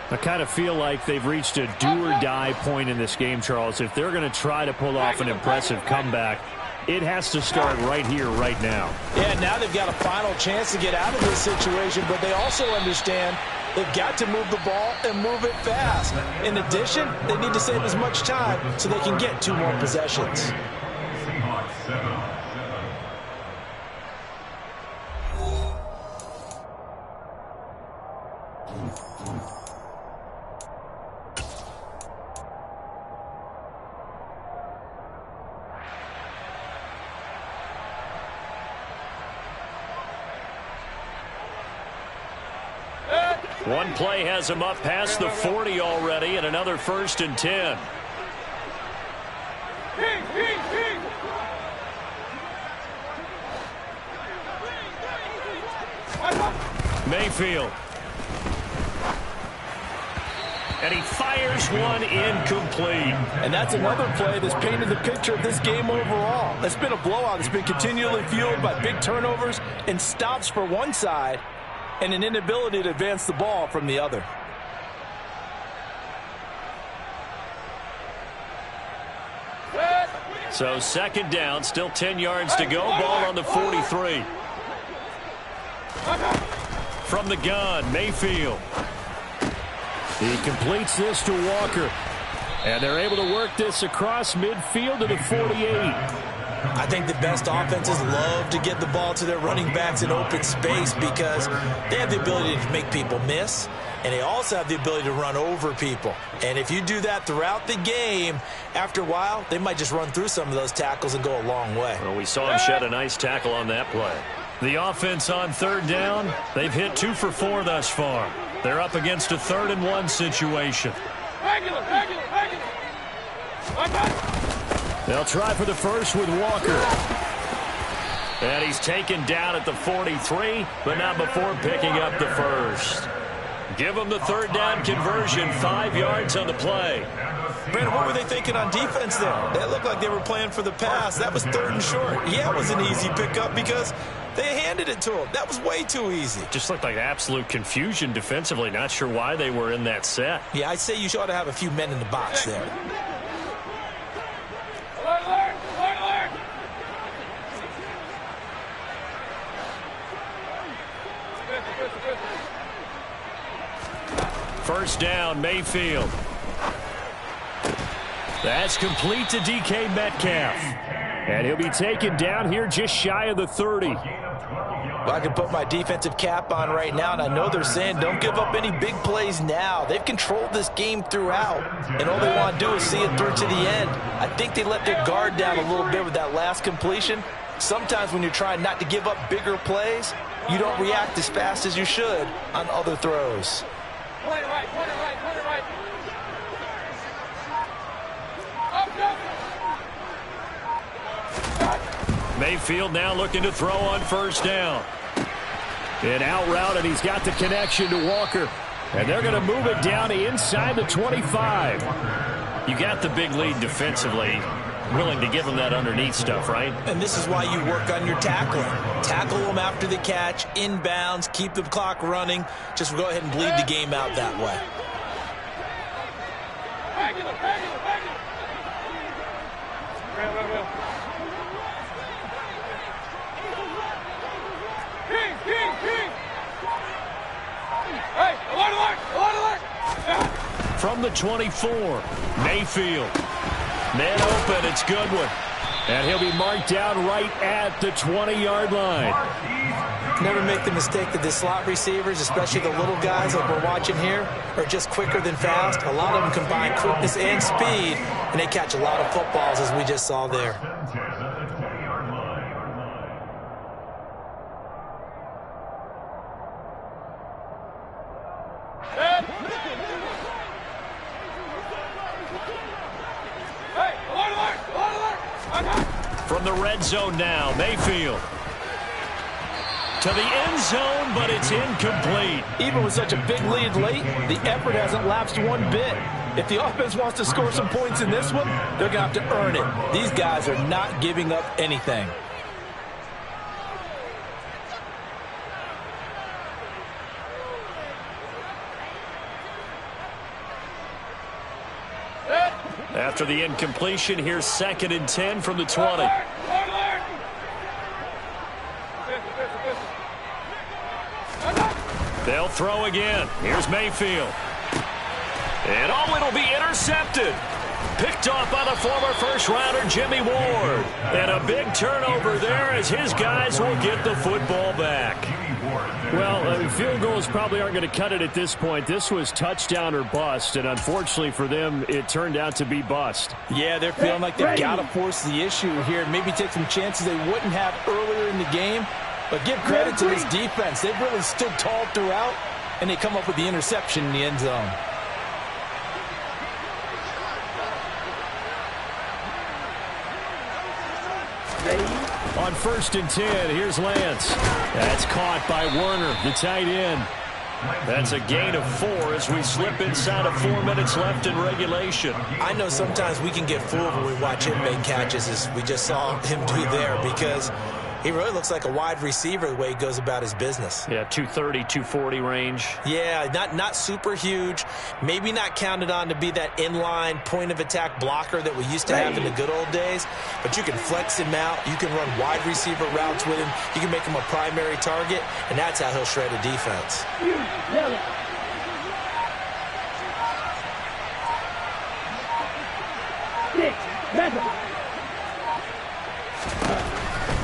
I kind of feel like they've reached a do-or-die point in this game, Charles. If they're going to try to pull off an impressive comeback, it has to start right here, right now. Yeah, now they've got a final chance to get out of this situation, but they also understand they've got to move the ball and move it fast. In addition, they need to save as much time so they can get 2 more possessions. Seahawks 7. One play has him up past the 40 already, and another 1st and 10. Mayfield. And he fires one incomplete. And that's another play that's painted the picture of this game overall. It's been a blowout. It's been continually fueled by big turnovers and stops for one side and an inability to advance the ball from the other. So 2nd down, still 10 yards to go. Ball on the 43. From the gun, Mayfield. He completes this to Walker. And they're able to work this across midfield to the 48. I think the best offenses love to get the ball to their running backs in open space because they have the ability to make people miss, and they also have the ability to run over people. And if you do that throughout the game, after a while, they might just run through some of those tackles and go a long way. Well, we saw him shed a nice tackle on that play. The offense on 3rd down, they've hit 2 for 4 thus far. They're up against a 3rd and 1 situation. They'll try for the first with Walker. And he's taken down at the 43, but not before picking up the first. Give them the 3rd down conversion, 5 yards on the play. Brandon, what were they thinking on defense there? That looked like they were playing for the pass. That was 3rd and short. Yeah, it was an easy pickup because they handed it to him. That was way too easy. Just looked like absolute confusion defensively. Not sure why they were in that set. Yeah, I'd say you ought to have a few men in the box there. First down, Mayfield. That's complete to DK Metcalf. And he'll be taken down here just shy of the 30. Well, I can put my defensive cap on right now, and I know they're saying don't give up any big plays now. They've controlled this game throughout, and all they want to do is see it through to the end. I think they let their guard down a little bit with that last completion. Sometimes when you're trying not to give up bigger plays, you don't react as fast as you should on other throws. Point it right. Mayfield now looking to throw on 1st down. An out route, and he's got the connection to Walker. And they're going to move it down inside the 25. You got the big lead defensively. Willing to give them that underneath stuff, right? And this is why you work on your tackling. Tackle them after the catch, inbounds, keep the clock running. Just go ahead and bleed the game out that way. From the 24, Mayfield. Man open, it's Goodwin. And he'll be marked down right at the 20-yard line. Never make the mistake that the slot receivers, especially the little guys like we're watching here, are just quicker than fast. A lot of them combine quickness and speed, and they catch a lot of footballs, as we just saw there. From the red zone now, Mayfield. To the end zone, but it's incomplete. Even with such a big lead late, the effort hasn't lapsed one bit. If the offense wants to score some points in this one, they're going to have to earn it. These guys are not giving up anything. After the incompletion, here's 2nd and 10 from the 20. They'll throw again. Here's Mayfield. And it'll be intercepted. Picked off by the former first-rounder Jimmy Ward. And a big turnover there as his guys will get the football back. Well, field goals probably aren't going to cut it at this point. This was touchdown or bust, and unfortunately for them, it turned out to be bust. Yeah, they're feeling like they've got to force the issue here. Maybe take some chances they wouldn't have earlier in the game. But give credit to this defense. They've really stood tall throughout, and they come up with the interception in the end zone. On 1st and 10, here's Lance. That's caught by Werner, the tight end. That's a gain of 4 as we slip inside of 4 minutes left in regulation. I know sometimes we can get fooled when we watch him make catches, as we just saw him do there, because he really looks like a wide receiver the way he goes about his business. Yeah, 230, 240 range. Yeah, not super huge. Maybe not counted on to be that inline point-of-attack blocker that we used to have in the good old days. But you can flex him out. You can run wide receiver routes with him. You can make him a primary target, and that's how he'll shred a defense.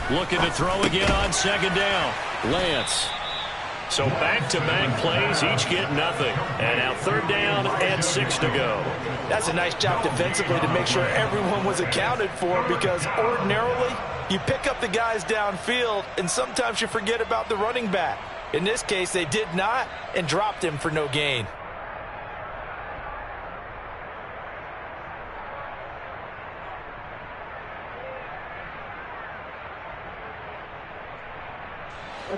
Looking to throw again on 2nd down. Lance. So back-to-back plays, each get nothing. And now 3rd down and 6 to go. That's a nice job defensively to make sure everyone was accounted for, because ordinarily you pick up the guys downfield and sometimes you forget about the running back. In this case, they did not and dropped him for no gain.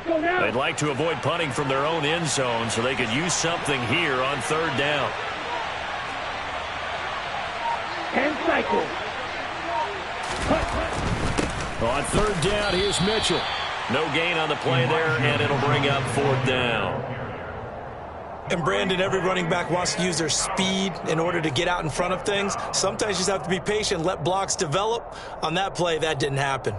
They'd like to avoid punting from their own end zone so they could use something here on 3rd down. And cycle. On 3rd down, here's Mitchell. No gain on the play there, and it'll bring up 4th down. And Brandon, every running back wants to use their speed in order to get out in front of things. Sometimes you just have to be patient, let blocks develop. On that play, that didn't happen.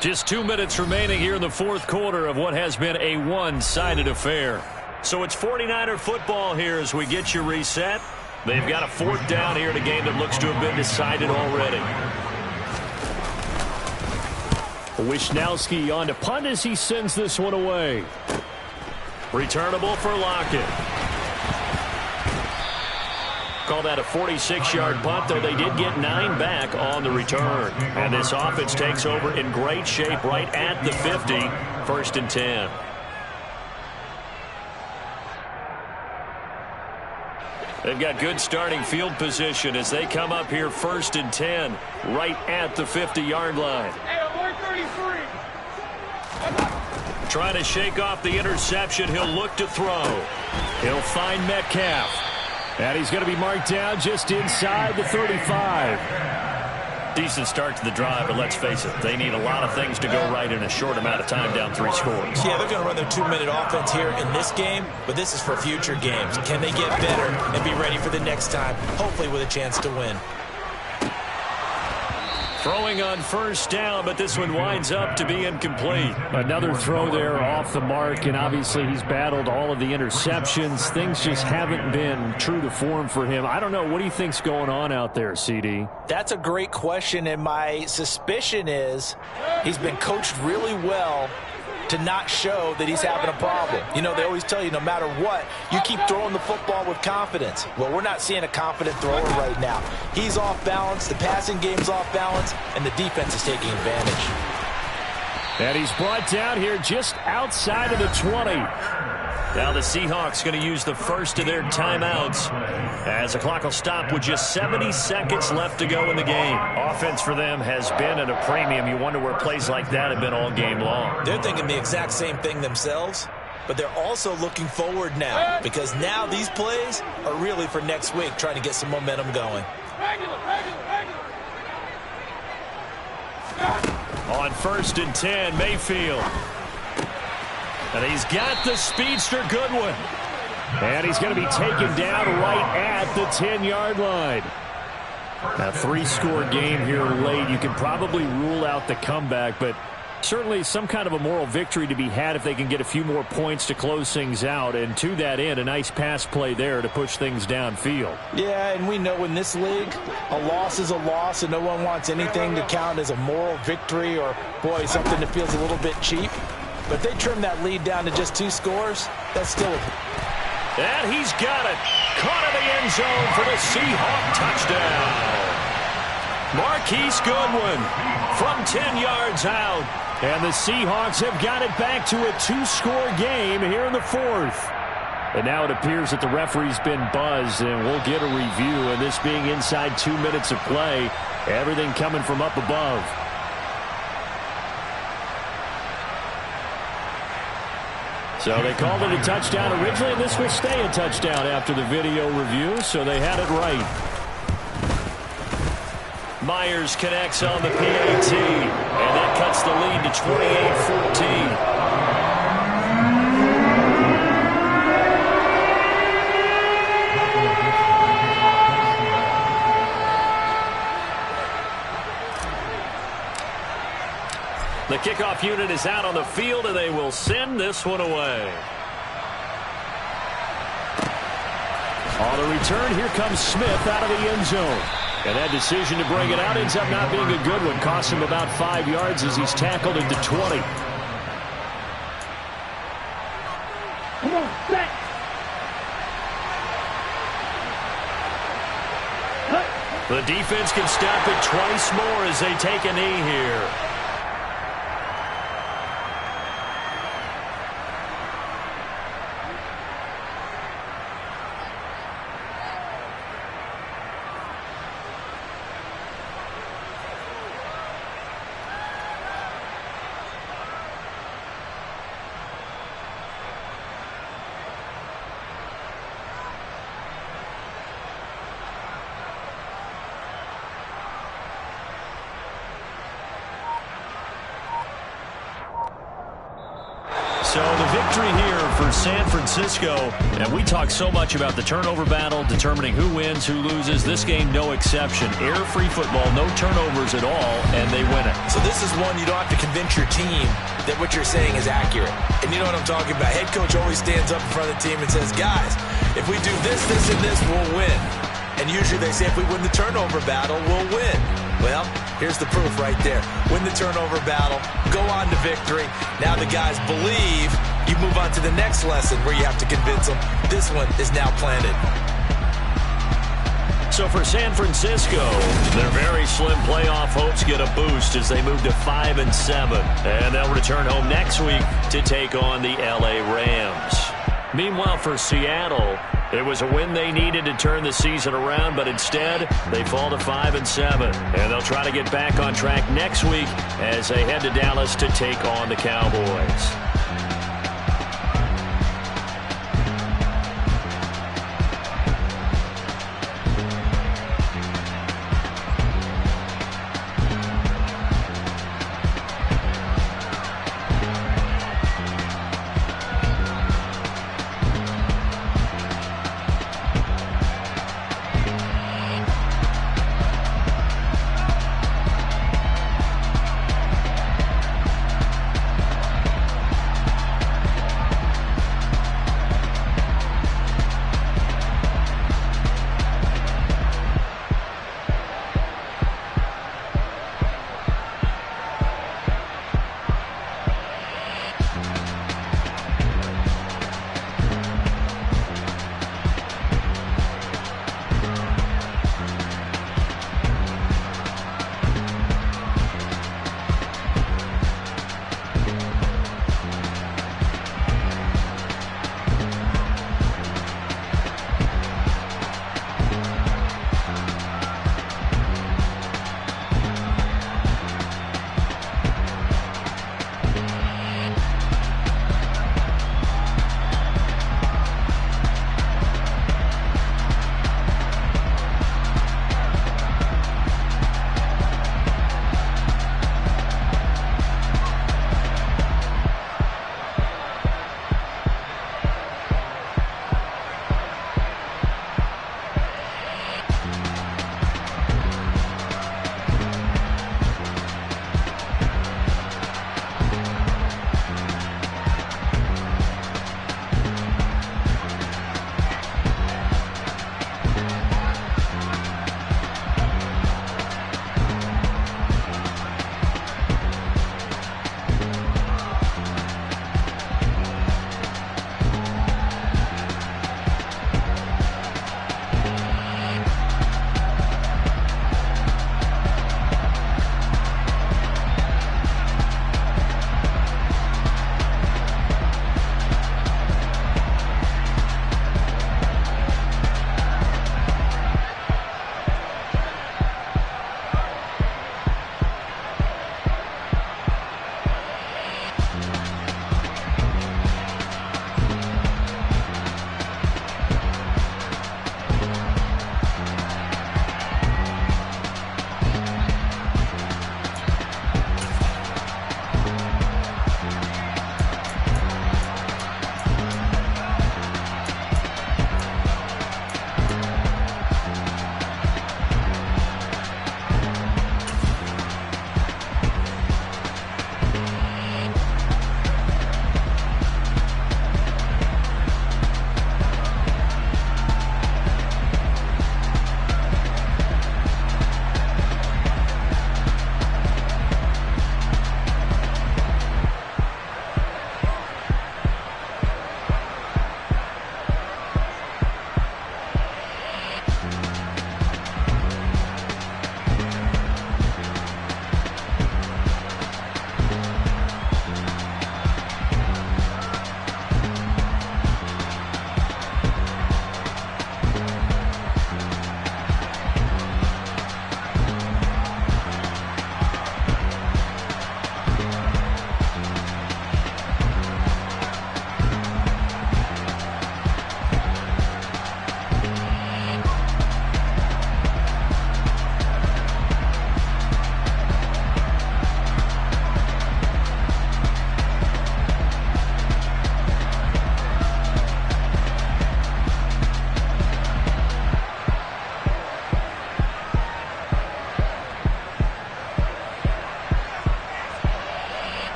Just 2 minutes remaining here in the 4th quarter of what has been a one-sided affair. So it's 49er football here as we get you reset. They've got a 4th down here in a game that looks to have been decided already. Wisnowski on to punt as he sends this one away. Returnable for Lockett. Call that a 46-yard punt, though they did get 9 back on the return. And this offense takes over in great shape right at the 50, 1st and 10. They've got good starting field position as they come up here 1st and 10, right at the 50-yard line. Trying to shake off the interception. He'll look to throw. He'll find Metcalf. And he's going to be marked down just inside the 35. Decent start to the drive, but let's face it, they need a lot of things to go right in a short amount of time down 3 scores. Yeah, they're going to run their 2-minute offense here in this game, but this is for future games. Can they get better and be ready for the next time, hopefully with a chance to win? Throwing on first down, but this one winds up to be incomplete. Another throw there off the mark, and obviously he's battled all of the interceptions. Things just haven't been true to form for him. I don't know. What do you think's going on out there, CD? That's a great question, and my suspicion is he's been coached really well to not show that he's having a problem. You know, they always tell you no matter what, you keep throwing the football with confidence. Well, we're not seeing a confident thrower right now. He's off balance, the passing game's off balance, and the defense is taking advantage. And he's brought down here just outside of the 20. Now the Seahawks going to use the first of their timeouts as the clock will stop with just 70 seconds left to go in the game. Offense for them has been at a premium. You wonder where plays like that have been all game long. They're thinking the exact same thing themselves, but they're also looking forward now because now these plays are really for next week, trying to get some momentum going. On 1st and 10, Mayfield. And he's got the speedster Goodwin. And he's going to be taken down right at the 10-yard line. A 3-score game here late. You can probably rule out the comeback, but certainly some kind of a moral victory to be had if they can get a few more points to close things out. And to that end, a nice pass play there to push things downfield. Yeah, and we know in this league, a loss is a loss, and no one wants anything to count as a moral victory or, boy, something that feels a little bit cheap. But they trim that lead down to just 2 scores. That's still a... And he's got it. Caught in the end zone for the Seahawk touchdown. Marquise Goodwin from 10 yards out. And the Seahawks have got it back to a 2-score game here in the 4th. And now it appears that the referee's been buzzed, and we'll get a review. And this being inside 2 minutes of play, everything coming from up above. So they called it a touchdown originally, and this will stay a touchdown after the video review, so they had it right. Myers connects on the PAT, and that cuts the lead to 28-14. The kickoff unit is out on the field, and they will send this one away. On the return, here comes Smith out of the end zone. And that decision to bring it out ends up not being a good one. Costs him about 5 yards as he's tackled at the 20. Come on, set. The defense can stop it twice more as they take a knee here. So the victory here for San Francisco, and we talk so much about the turnover battle, determining who wins, who loses. This game, no exception. Error-free football, no turnovers at all, and they win it. So this is one you don't have to convince your team that what you're saying is accurate. And you know what I'm talking about. Head coach always stands up in front of the team and says, guys, if we do this, this, and this, we'll win. And usually they say if we win the turnover battle, we'll win. Well, here's the proof right there. Win the turnover battle, go on to victory. Now the guys believe. You move on to the next lesson where you have to convince them. This one is now planted. So for San Francisco, their very slim playoff hopes get a boost as they move to 5-7. And they'll return home next week to take on the LA Rams. Meanwhile, for Seattle, it was a win they needed to turn the season around, but instead they fall to 5-7. And they'll try to get back on track next week as they head to Dallas to take on the Cowboys.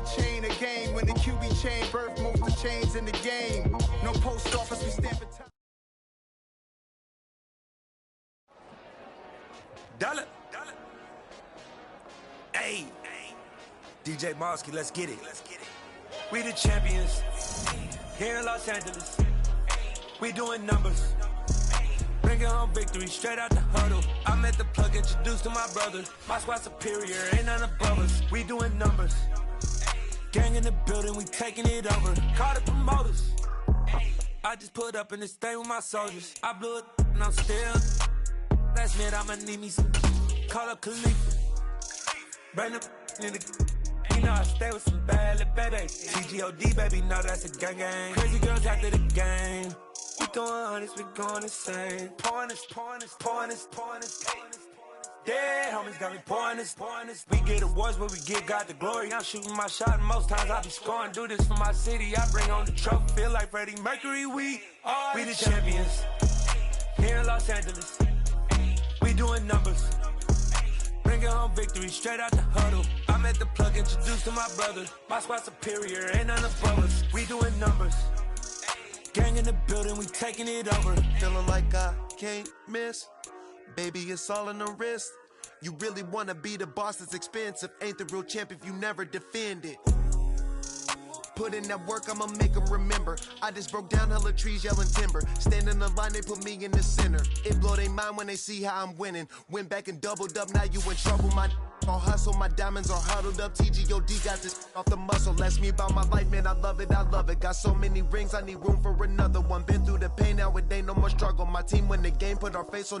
a chain of game. When the QB chain birth, most of the chains in the game. No post office, we stand for time. Dollar. Hey. DJ Mosky, let's get it. We the champions. Here in Los Angeles. We doing numbers. Bringing home victory straight out the huddle. I'm at the plug, introduced to my brother. My squad superior, ain't none above us. We doing numbers. Gang in the building, we taking it over. Call the promoters. I just put up in this thing with my soldiers. I blew it and I'm still. Last minute I'ma need me some. Call up Khalifa. Bring the in the. You know I stay with some bad little baby. TGOD baby, know that's a gang gang. Crazy girls after the game. We going honest, we going insane. Pouring this. Dead homies got me pouring this. We get awards, but we get God the glory. I'm shooting my shot, and most times I be scoring. Do this for my city, I bring on the trophy. Feel like Freddie Mercury, we the champions. Here in Los Angeles, we doing numbers. Bringing home victory straight out the huddle. I'm at the plug, introduced to my brother. My squad superior, ain't none above us. We doing numbers. Gang in the building, we taking it over. Feeling like I can't miss. Baby, it's all in the wrist. You really wanna be the boss, it's expensive. Ain't the real champ if you never defend it. Put in that work, I'ma make them remember. I just broke down hella trees, yelling timber. Stand in the line, they put me in the center. It blow their mind when they see how I'm winning. Went back and doubled up, now you in trouble. My all hustle, my diamonds are huddled up. TGOD got this off the muscle. Ask me about my life, man, I love it. Got so many rings, I need room for another one. Been through the pain, now it ain't no more struggle. My team win the game, put our face on the